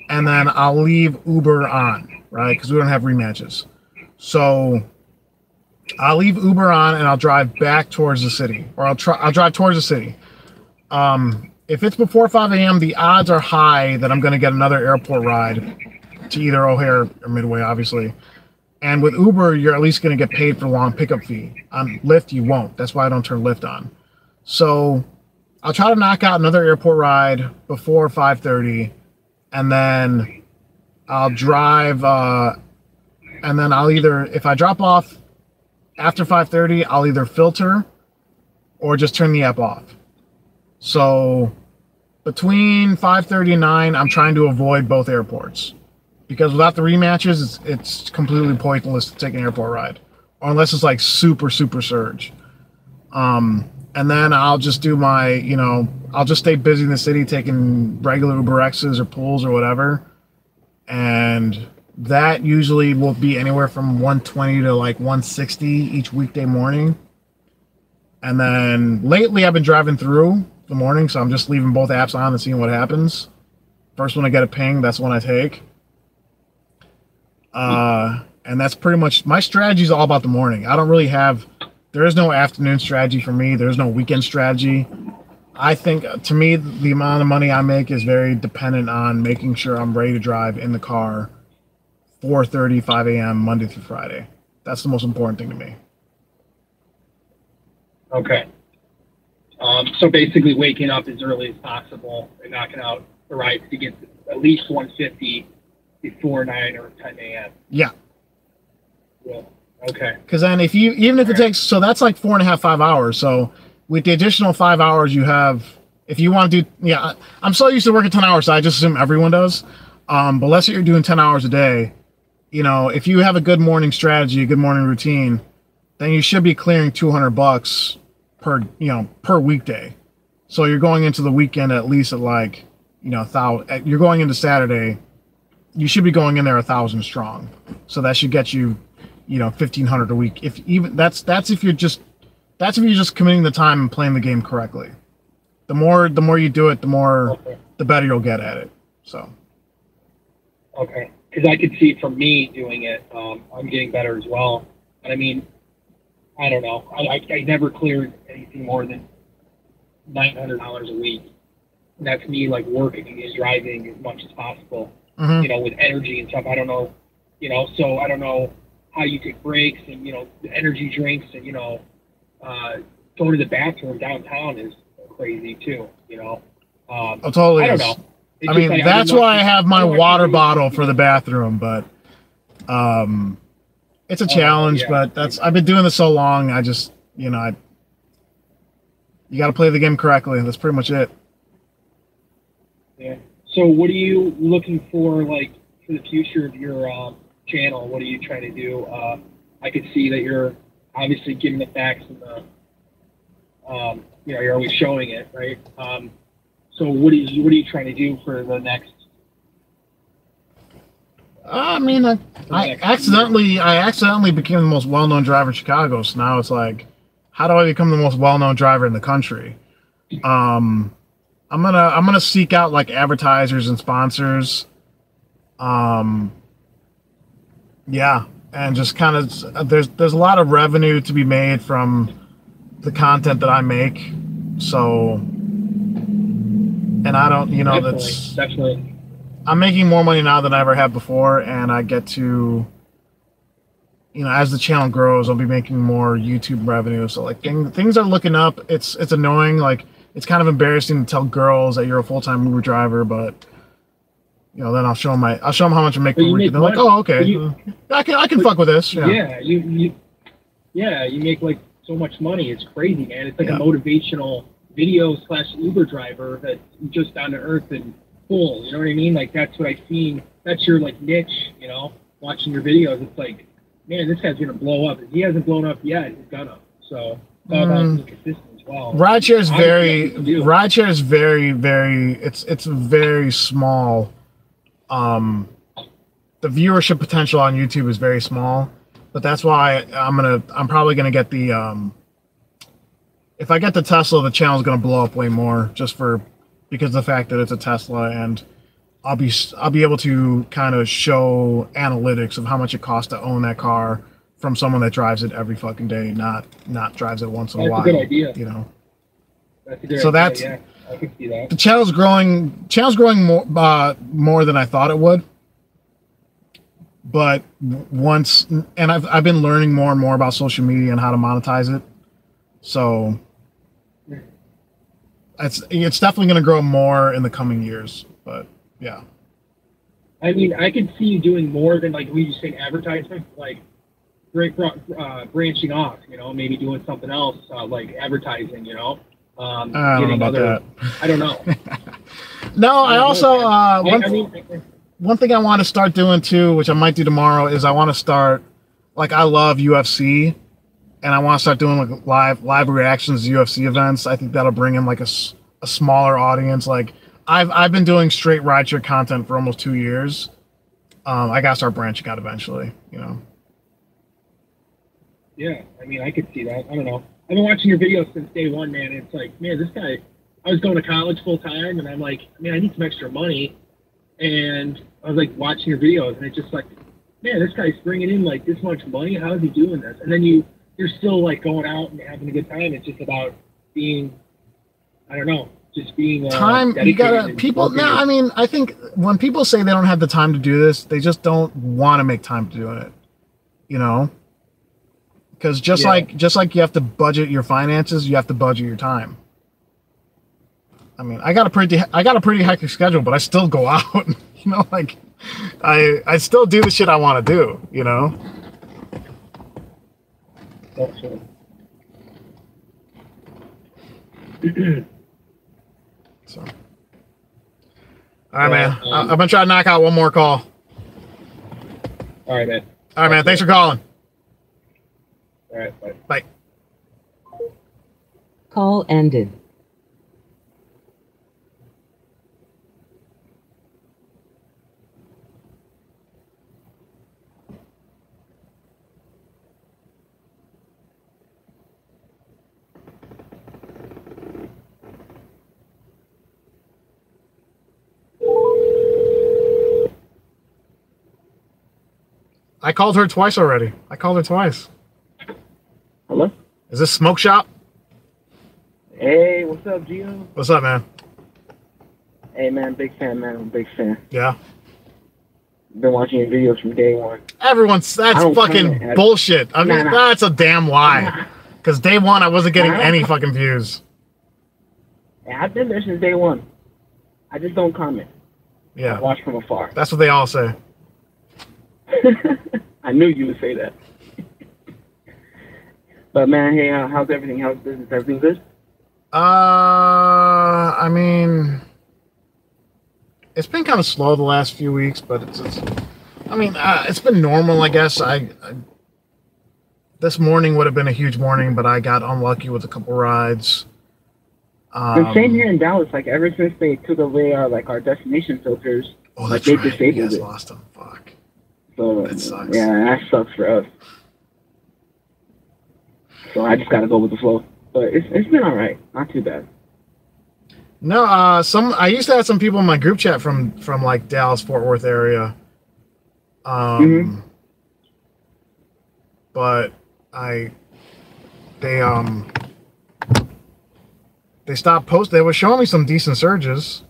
and then I'll leave Uber on, right? Because we don't have rematches. So I'll leave Uber on, and I'll drive back towards the city, or I'll drive towards the city. If it's before 5 a.m., the odds are high that I'm going to get another airport ride to either O'Hare or Midway, obviously. And with Uber, you're at least going to get paid for the long pickup fee. On Lyft, you won't. That's why I don't turn Lyft on. So I'll try to knock out another airport ride before 5:30, and then I'll drive, and then I'll either, if I drop off after 5:30, I'll either filter or just turn the app off. So between 5:30 and 9, I'm trying to avoid both airports, because without the rematches, it's completely pointless to take an airport ride, or unless it's like super surge. And then I'll just do my, I'll just stay busy in the city taking regular Uber X's or pools or whatever. And that usually will be anywhere from 120 to like 160 each weekday morning. And then lately I've been driving through the morning, so I'm just leaving both apps on and seeing what happens. First one I get a ping, that's one I take. And that's pretty much, my strategy is all about the morning. I don't really have, there is no afternoon strategy for me. There's no weekend strategy. I think, to me, the amount of money I make is very dependent on making sure I'm ready to drive in the car 4:30, 5 a.m. Monday through Friday. That's the most important thing to me. Okay. So basically waking up as early as possible and knocking out the rides to get at least 150 before 9 or 10 a.m. Yeah. Yeah. Okay. Because then even if it takes, so that's like 4.5, 5 hours. So with the additional 5 hours you have, if you want to do, I'm so used to working 10 hours, so I just assume everyone does. But let's say you're doing 10 hours a day, if you have a good morning strategy, a good morning routine, then you should be clearing $200 per weekday. So you're going into the weekend at least at like, 1,000. You're going into Saturday, you should be going in there 1,000 strong. So that should get you, 1,500 a week. If even that's if you're just committing the time and playing the game correctly. The more you do it, the better you'll get at it. So. Okay. Because I could see from me doing it, I'm getting better as well. And I mean, I don't know. I never cleared anything more than $900 a week. And that's me like working and driving as much as possible. Mm-hmm. With energy and stuff. I don't know. So I don't know how you take breaks and the energy drinks and going to the bathroom downtown is crazy too. Totally. I don't know. It's that's why I have my water bottle for the bathroom, but it's a challenge. Yeah. But I've been doing this so long. I just you got to play the game correctly. That's pretty much it. Yeah. So what are you looking for, like, for the future of your channel? What are you trying to do? I could see that you're obviously giving the facts and the, you're always showing it, right? So what are you trying to do for the next I mean, I accidentally became the most well-known driver in Chicago. So now it's like, how do I become the most well-known driver in the country? I'm gonna seek out like advertisers and sponsors. Yeah, and just kind of there's a lot of revenue to be made from the content that I make. So, and I don't, Definitely. I'm making more money now than I ever have before, and I get to, as the channel grows, I'll be making more YouTube revenue. So like things are looking up. It's annoying. Like it's kind of embarrassing to tell girls that you're a full-time Uber driver, but then I'll show them how much I make per week. And they're like, oh, okay, I can fuck with this. Yeah, you make like so much money. It's crazy, man. It's like a motivational video / Uber driver that's just down to earth and cool. You know what I mean? Like that's what I've seen. That's your like niche. Watching your videos, it's like, man, this guy's gonna blow up. If he hasn't blown up yet, he's gonna. So it's all about being consistent as well. Rideshare is very, very. It's very small. The viewership potential on YouTube is very small, but that's why I'm probably gonna get the if I get the Tesla, the channel's gonna blow up way more because of the fact that it's a Tesla, and I'll be able to kind of show analytics of how much it costs to own that car from someone that drives it every fucking day, not drives it once in a while. That's a good idea. That's a good idea. I can see that. The channel's growing more than I thought it would. But I've been learning more and more about social media and how to monetize it. So it's definitely going to grow more in the coming years. But yeah. I mean, I could see you doing more than like we just saying advertisement, like branching off. Maybe doing something else like advertising. I don't know about that. I don't know. No, I also one thing I want to start doing too, which I might do tomorrow, is I want to start, like, I love UFC, and I want to start doing like live reactions to UFC events. I think that'll bring in like a smaller audience. Like I've been doing straight rideshare content for almost 2 years. I gotta start branching out eventually. Yeah, I mean, I could see that. I don't know. I've been watching your videos since day one, man. It's like, man, this guy, I was going to college full time, and I'm like, man, I need some extra money. And I was like watching your videos, and it's just like, man, this guy's bringing in like this much money. How is he doing this? And then you're still like going out and having a good time. It's just about being, I don't know, just being time. You gotta people. No, I mean, I think when people say they don't have the time to do this, they just don't want to make time to do it. Because just like you have to budget your finances, you have to budget your time. I mean, I got a pretty hectic schedule, but I still go out. Like I still do the shit I want to do. That's true. So, all right, man. I'm gonna try to knock out one more call. All right, man. All right, man. Thanks for calling. All right, bye. Bye. Call ended. I called her twice already. Hello? Is this Smoke Shop? Hey, what's up, Gio? What's up, man? Hey, man, big fan, man. I'm a big fan. Yeah. Been watching your videos from day one. That's fucking bullshit. I mean, that's a damn lie. Because day one, I wasn't getting any fucking views. Yeah, I've been there since day one. I just don't comment. Yeah. I watch from afar. That's what they all say. I knew you would say that. But man, hey, how's everything? How's business? Everything good? I mean, it's been kind of slow the last few weeks, but it's been normal, I guess. This morning would have been a huge morning, but I got unlucky with a couple rides. The same here in Dallas. Like ever since they took away our destination filters, they disabled it. it. Lost them. Fuck. So That sucks. yeah, that sucks for us. So I just gotta go with the flow. But it's been all right, not too bad. No, I used to have some people in my group chat from like Dallas, Fort Worth area. But they stopped posting. They were showing me some decent surges,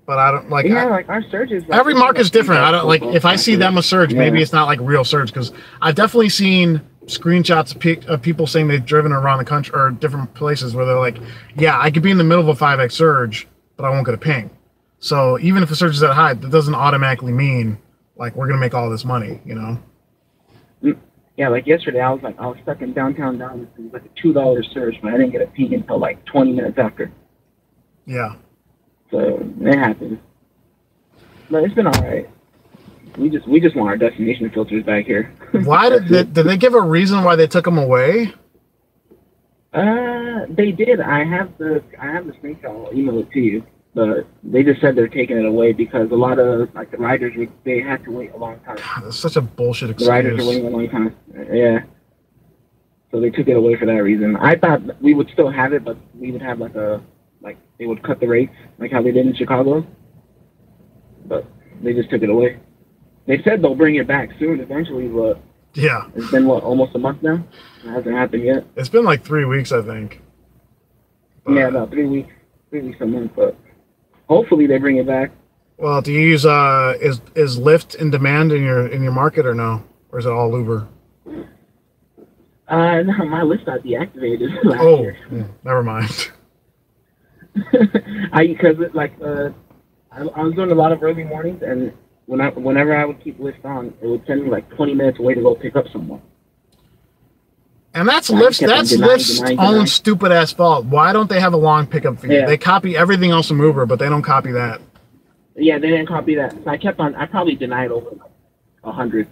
but I don't like. Yeah, like our surges. Like, Every market's different. I don't like if I see them a surge, Yeah. maybe it's not like real surge because I've definitely seen screenshots of people saying they've driven around the country or different places where they're like, yeah, I could be in the middle of a 5x surge, but I won't get a ping. So even if a surge is that high, that doesn't automatically mean like we're gonna make all this money, you know? Yeah, like yesterday, I was stuck in downtown Dallas. It was like a $2 surge, but I didn't get a ping until like 20 minutes after. Yeah. So it happened. But it's been all right. We just want our destination filters back here. Why did they give a reason why they took them away? They did. I have the screenshot. I'll email it to you. But they just said they're taking it away because a lot of like the riders they had to wait a long time. That's such a bullshit excuse. The riders are waiting a long time. Yeah. So they took it away for that reason. I thought we would still have it, but we would have like they would cut the rates like how they did in Chicago. But they just took it away. They said they'll bring it back soon, eventually, but yeah, it's been almost a month now. It hasn't happened yet. It's been like 3 weeks, I think. But, yeah, about 3 weeks, 3 weeks a month, but hopefully they bring it back. Well, do you use is Lyft in demand in your market or no, or is it all Uber? No, my list got deactivated last year. Never mind. Because I was doing a lot of early mornings, and whenever I would keep Lyft on, it would send me like 20 minutes away to go pick up someone. And that's Lyft's own stupid ass fault. Why don't they have a long pickup fee? Yeah. They copy everything else from Uber, but they don't copy that. Yeah, they didn't copy that. So I probably denied over like 100.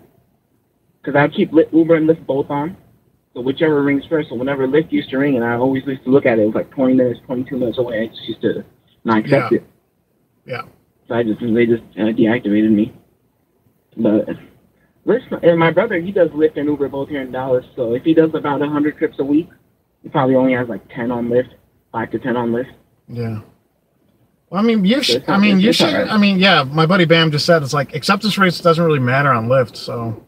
Because I would keep Uber and Lyft both on. So whichever rings first. So whenever Lyft used to ring, and I always used to look at it, it was like 20 minutes, 22 minutes away. I just used to not accept it. Yeah. So they just deactivated me. But Lyft, and my brother, he does Lyft and Uber both here in Dallas. So if he does about 100 trips a week, he probably only has like 10 on Lyft, 5 to 10 on Lyft. Yeah. Well, I mean, you should. Yeah. My buddy Bam just said it's like acceptance rates doesn't really matter on Lyft. So.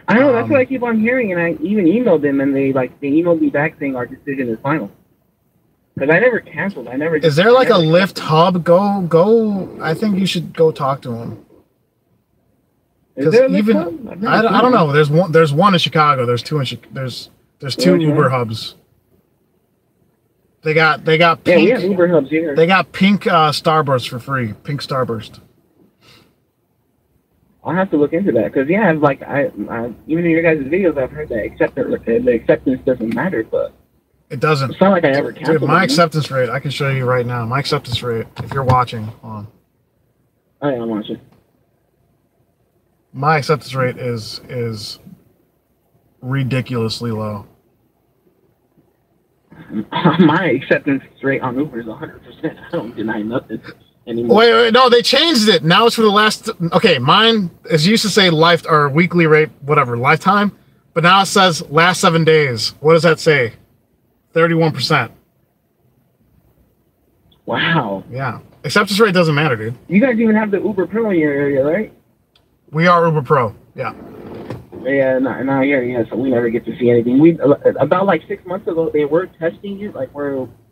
I know, that's what I keep on hearing, and I even emailed them, and they emailed me back saying our decision is final. Because I never canceled. Is there like a Lyft hub? Go. I think you should go talk to him. Is there a Lyft hub? I don't know. There's one in Chicago. There's two there's two Uber hubs. They got pink. Yeah, we have Uber hubs here. They got pink Starburst for free. Pink Starburst. I'll have to look into that because I even in your guys' videos I've heard that the acceptance doesn't matter, but it doesn't. It's not like I ever canceled. Dude, my acceptance rate, I can show you right now. My acceptance rate, if you're watching, hold on. Oh yeah, I'm watching. My acceptance rate is ridiculously low. My acceptance rate on Uber is 100%. I don't deny nothing anymore. Wait, no, they changed it. Now it's for the last. Okay, mine is used to say life or weekly rate, whatever, lifetime, but now it says last 7 days. What does that say? 31%. Wow. Yeah, acceptance rate doesn't matter, dude. You guys even have the Uber Pro in your area, right? We are Uber Pro. Yeah. Yeah, not here. Yeah, so we never get to see anything. We about like 6 months ago they were testing it. Like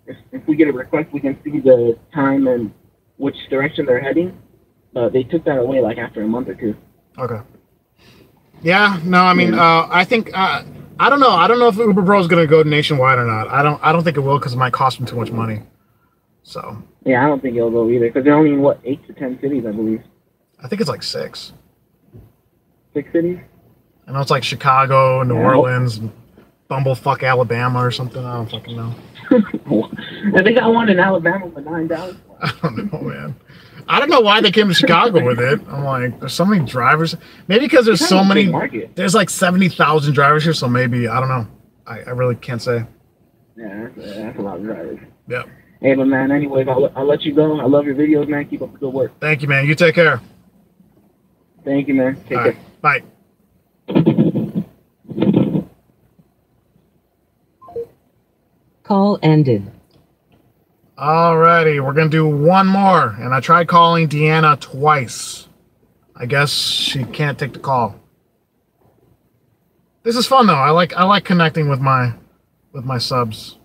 if we get a request, we can see the time and which direction they're heading. They took that away like after a month or two. Okay. Yeah. No, I mean, I think I don't know. I don't know if Uber Pro is going to go nationwide or not. I don't think it will because it might cost them too much money. So. Yeah, I don't think it'll go either because they're only in 8 to 10 cities, I believe. I think it's like 6. 6 cities. I know it's like Chicago, New Orleans, Bumblefuck, Alabama, or something. I don't fucking know. They got one in Alabama, but not in Dallas. I don't know, man. I don't know why they came to Chicago with it. I'm like, there's so many drivers. Maybe because there's so many. There's like 70,000 drivers here, so maybe I don't know. I really can't say. Yeah, that's a lot of drivers. Yeah. Hey, but man, anyways, I'll let you go. I love your videos, man. Keep up the good work. Thank you, man. You take care. Thank you, man. Take All care. right. Bye. Call ended. Alrighty, we're gonna do one more, and I tried calling Deanna twice. I guess she can't take the call. This is fun though. I like connecting with my subs.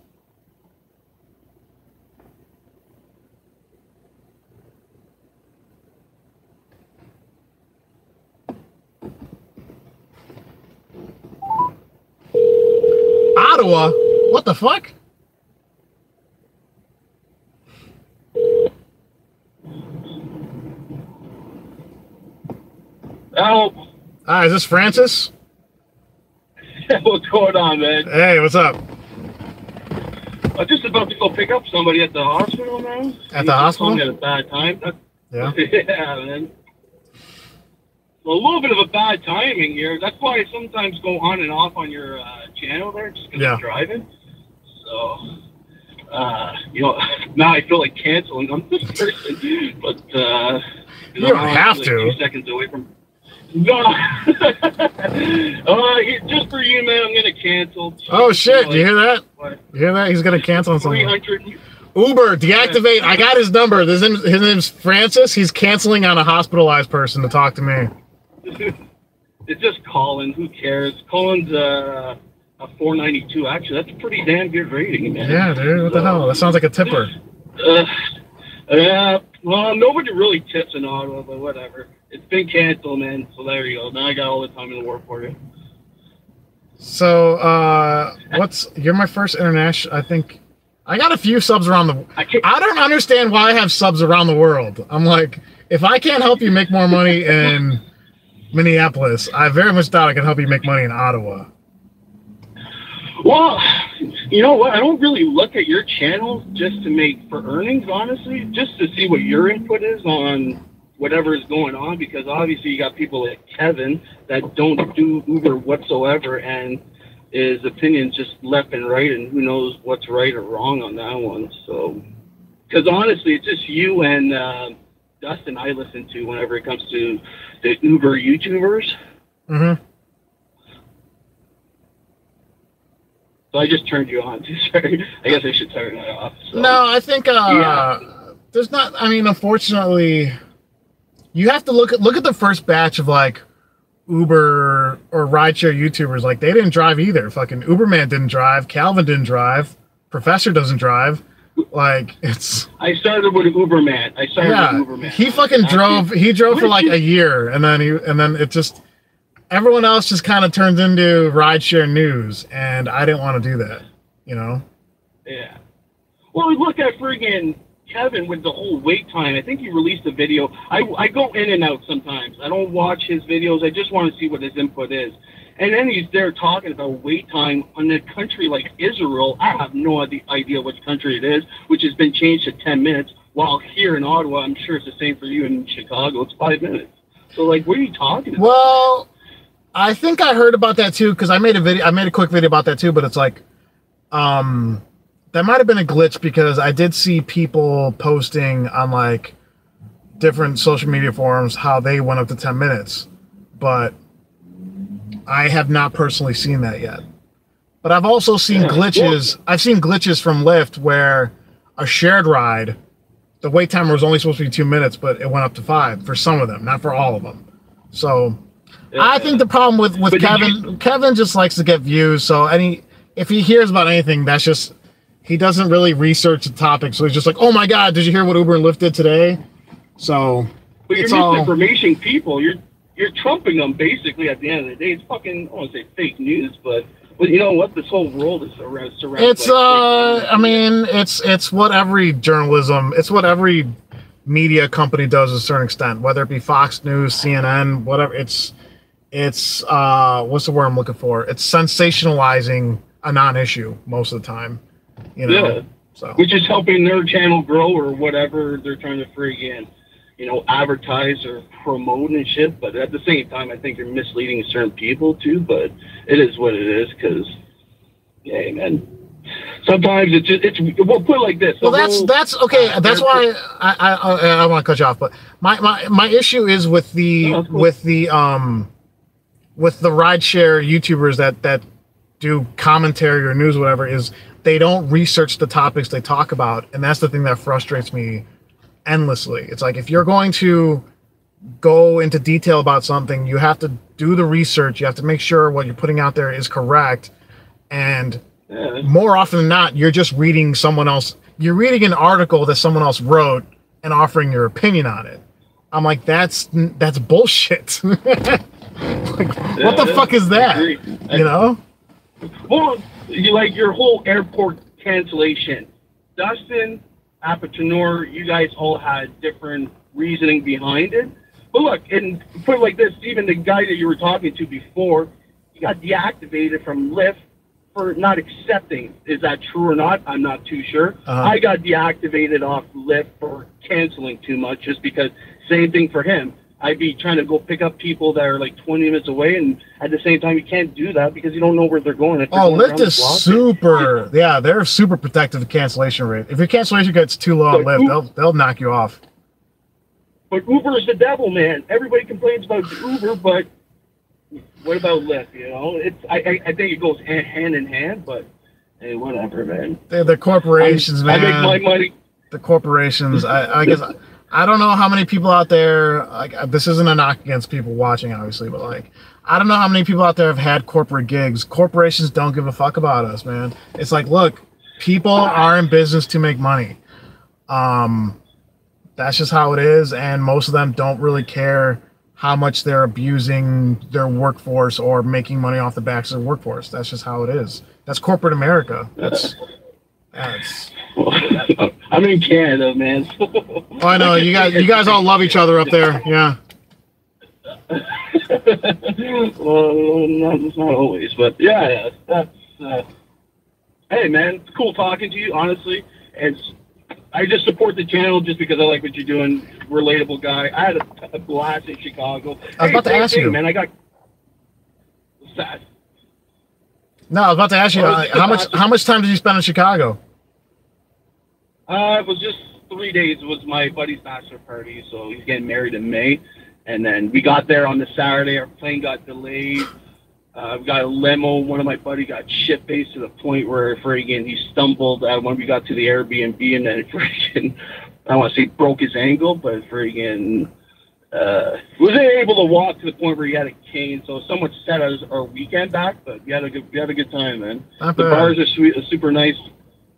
Ottawa? What the fuck? Help. Hi, is this Francis? What's going on, man? Hey, what's up? I'm just about to go pick up somebody at the hospital, man. At the hospital? At a bad time. Yeah. Yeah, man. A little bit of a bad timing here. That's why I sometimes go on and off on your channel there, just because I'm driving. So, now I feel like canceling on this person, but you don't have to. 2 seconds away from. No. Just for you, man, I'm gonna cancel. Oh shit! You hear that? What? You hear that? He's gonna cancel on something. 300. Uber, deactivate. I got his number. His name's Francis. He's canceling on a hospitalized person to talk to me. It's just Colin. Who cares? Colin's a 492. Actually, that's a pretty damn good rating, man. Yeah, dude. What the hell? That sounds like a tipper. Yeah. Well, nobody really tips in Ottawa, but whatever. It's been canceled, man. So there you go. Now I got all the time in the world for you. So, you're my first international. I think I got a few subs around the. I don't understand why I have subs around the world. I'm like, if I can't help you make more money in Minneapolis, I very much doubt I can help you make money in Ottawa. Well, you know what? I don't really look at your channel just to make for earnings, honestly, just to see what your input is on whatever is going on, because obviously you got people like Kevin that don't do Uber whatsoever, and his opinions just left and right, and who knows what's right or wrong on that one. So, because honestly, it's just you and Dustin I listen to whenever it comes to the Uber YouTubers. Mm-hmm. So I just turned you on. Sorry. I guess I should turn that off. So. No, I think there's not. I mean, unfortunately, you have to look at the first batch of like Uber or rideshare YouTubers. Like they didn't drive either. Fucking Uberman didn't drive. Calvin didn't drive. Professor doesn't drive. Like it's. I started with Uberman. With Uberman. He fucking drove. He drove for like a year, and then it just. Everyone else just kind of turns into rideshare news, and I didn't want to do that, you know? Yeah. Well, look at friggin' Kevin with the whole wait time. I think he released a video. I go in and out sometimes. I don't watch his videos. I just want to see what his input is. And then he's there talking about wait time on a country like Israel. I have no idea which country it is, which has been changed to 10 minutes, while here in Ottawa, I'm sure it's the same for you in Chicago. It's 5 minutes. So, like, what are you talking about? Well, I think I heard about that too, because I made a quick video about that too, but it's like, that might have been a glitch, because I did see people posting on like different social media forums how they went up to 10 minutes, but I have not personally seen that yet. But I've also seen glitches. I've seen glitches from Lyft where a shared ride, the wait timer was only supposed to be 2 minutes, but it went up to 5 for some of them, not for all of them. So I think the problem with Kevin just likes to get views. So if he hears about anything, that's just, he doesn't really research the topic. So he's just like, oh my God, did you hear what Uber and Lyft did today? So but you're misinformation people. You're trumping them basically at the end of the day. It's fucking, I don't want to say fake news, but you know what? This whole world is surrounded. It's I mean, it's what every journalism, it's what every media company does to a certain extent, whether it be Fox News, CNN, whatever. It's what's the word I'm looking for? It's sensationalizing a non-issue most of the time, you know. Yeah. So which is helping their channel grow or whatever they're trying to friggin', advertise or promote and shit. But at the same time, I think you're misleading certain people too. But it is what it is, because, yeah, man. sometimes we'll put it like this. Well, that's okay. That's why I want to cut you off. But my issue is with the with the rideshare YouTubers that do commentary or news, or whatever, is they don't research the topics they talk about, and that's the thing that frustrates me endlessly. It's like, if you're going to go into detail about something, you have to do the research. You have to make sure what you're putting out there is correct. And more often than not, you're just reading someone else. You're reading an article that someone else wrote and offering your opinion on it. I'm like, that's bullshit. Like, what the fuck is that? You know? Well, you like your whole airport cancellation. Dustin, Apatenor, you guys all had different reasoning behind it. But look, and put it like this, even the guy that you were talking to before, he got deactivated from Lyft for not accepting. Is that true or not? I'm not too sure. I got deactivated off Lyft for canceling too much, just because same thing for him. I'd be trying to go pick up people that are like 20 minutes away, and at the same time, you can't do that because you don't know where they're going. Lyft is super, they're super protective of cancellation rate. If your cancellation gets too low on Lyft, they'll knock you off. But Uber is the devil, man. Everybody complains about Uber, but what about Lyft? You know, I think it goes hand in hand, but hey, whatever, man. The corporations, man. I make my money. The corporations. I guess I don't know how many people out there. Like, this isn't a knock against people watching, obviously, but like, I don't know how many people out there have had corporate gigs. Corporations don't give a fuck about us, man. It's like, look, people are in business to make money. That's just how it is, and most of them don't really care how much they're abusing their workforce or making money off the backs of the workforce. That's just how it is. That's corporate America. That's I'm in Canada, man. Oh, I know. You guys all love each other up there. Yeah. Well, not always, but yeah. That's. Hey, man, it's cool talking to you. Honestly, I just support the channel just because I like what you're doing. Relatable guy. I had a blast in Chicago. I was about to ask you, man. I got sad. No, I was about to ask you how much time did you spend in Chicago? It was just 3 days. It was my buddy's bachelor party, so he's getting married in May, and then we got there on the Saturday. Our plane got delayed. We got a limo. One of my buddy got shit-faced to the point where friggin' he stumbled when we got to the Airbnb, and then friggin' I don't want to say broke his ankle, but friggin' wasn't able to walk to the point where he had a cane. So somewhat set our weekend back, but we had a good time, man. The bars are super nice.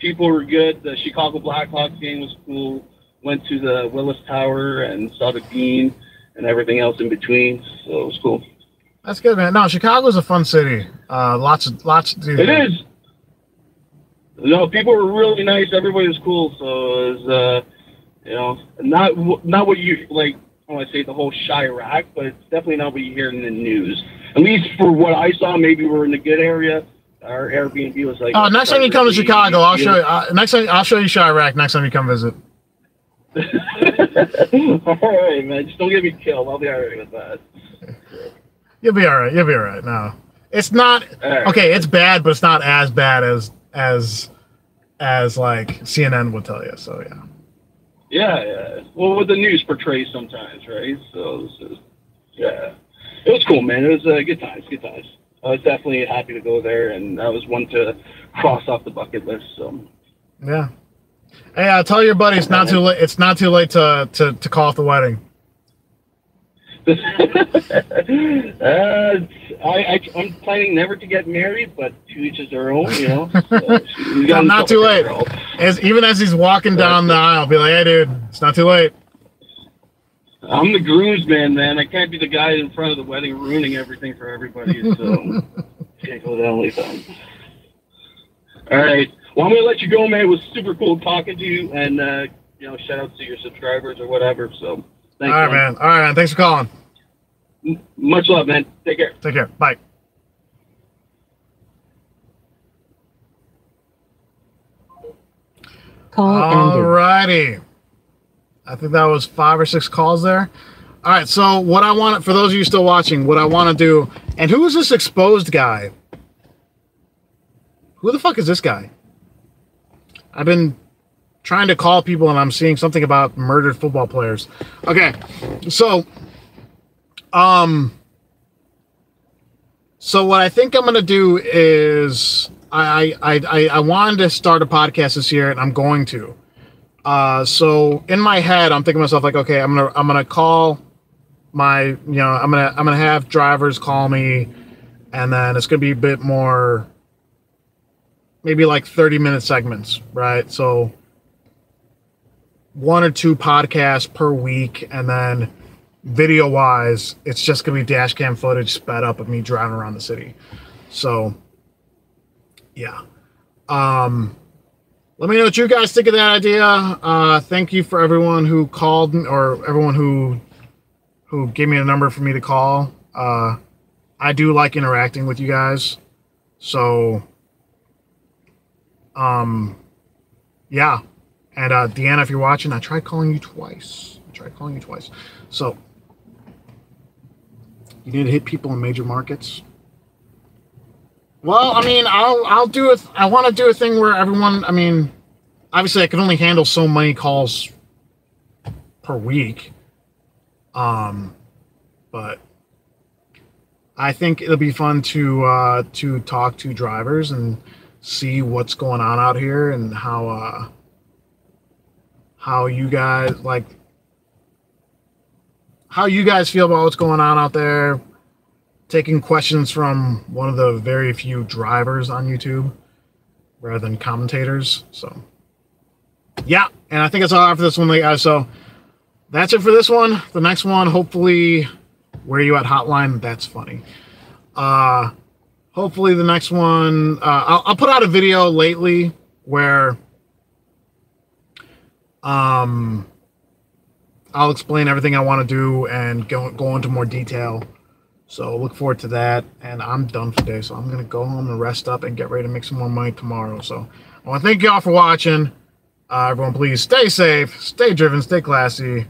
People were good. The Chicago Blackhawks game was cool. Went to the Willis Tower and saw the Bean and everything else in between. So it was cool. That's good, man. No, Chicago's a fun city. Lots to do. It is. No, people were really nice. Everybody was cool. So it was, not what you like. I want to say the whole Chirac, but it's definitely not what you hear in the news. At least for what I saw, maybe we're in a good area. Our Airbnb was like. Oh, next time you come to Chicago, I'll show you. I'll show you Chirac next time you come visit. All right, man. Just don't get me killed. I'll be all right with that. You'll be all right. No, it's not okay. It's bad, but it's not as bad as like CNN would tell you. So yeah. Yeah. Well, what the news portrays sometimes, right? So yeah, it was cool, man. It was good times. I was definitely happy to go there, and that was one to cross off the bucket list. So yeah. Hey, tell your buddy it's not too late. It's not too late to call off the wedding. I'm planning never to get married, but to each his their own, you know. So not too late. Even as he's walking down the aisle, be like, "Hey, dude, it's not too late." I'm the groomsman, man. I can't be the guy in front of the wedding ruining everything for everybody. So can't go down like that. All right. Well, I'm gonna let you go, man. It was super cool talking to you, and shout out to your subscribers or whatever. So. Thanks, All right, man. Thanks for calling. Much love, man. Take care. Take care. Bye. All righty. I think that was 5 or 6 calls there. All right. So what I want, for those of you still watching, what I want to do, and who is this exposed guy? Who the fuck is this guy? I've been trying to call people and I'm seeing something about murdered football players. Okay, so what I think I'm gonna do is I wanted to start a podcast this year and I'm going to. So in my head, I'm thinking to myself like, okay, I'm gonna call I'm gonna have drivers call me, and then it's gonna be a bit more, maybe like 30-minute segments, right? So 1 or 2 podcasts per week, and then video wise, it's just gonna be dash cam footage sped up of me driving around the city. So yeah. Let me know what you guys think of that idea. Thank you for everyone who called, or everyone who gave me a number for me to call. I do like interacting with you guys. So, yeah. And Deanna, if you're watching, I tried calling you twice. So, you need to hit people in major markets. Well, I mean, I'll do it. I want to do a thing where everyone, I mean, obviously I can only handle so many calls per week. But I think it'll be fun to talk to drivers and see what's going on out here and how you guys feel about what's going on out there. Taking questions from one of the very few drivers on YouTube rather than commentators. So yeah, and I think that's all I have for this one, guys. So that's it for this one. The next one, hopefully, where you at hotline? That's funny. Hopefully the next one, I'll put out a video lately where I'll explain everything I want to do and go into more detail. So look forward to that. And I'm done for today. So I'm going to go home and rest up and get ready to make some more money tomorrow. So I want to thank you all for watching. Everyone, please stay safe, stay driven, stay classy.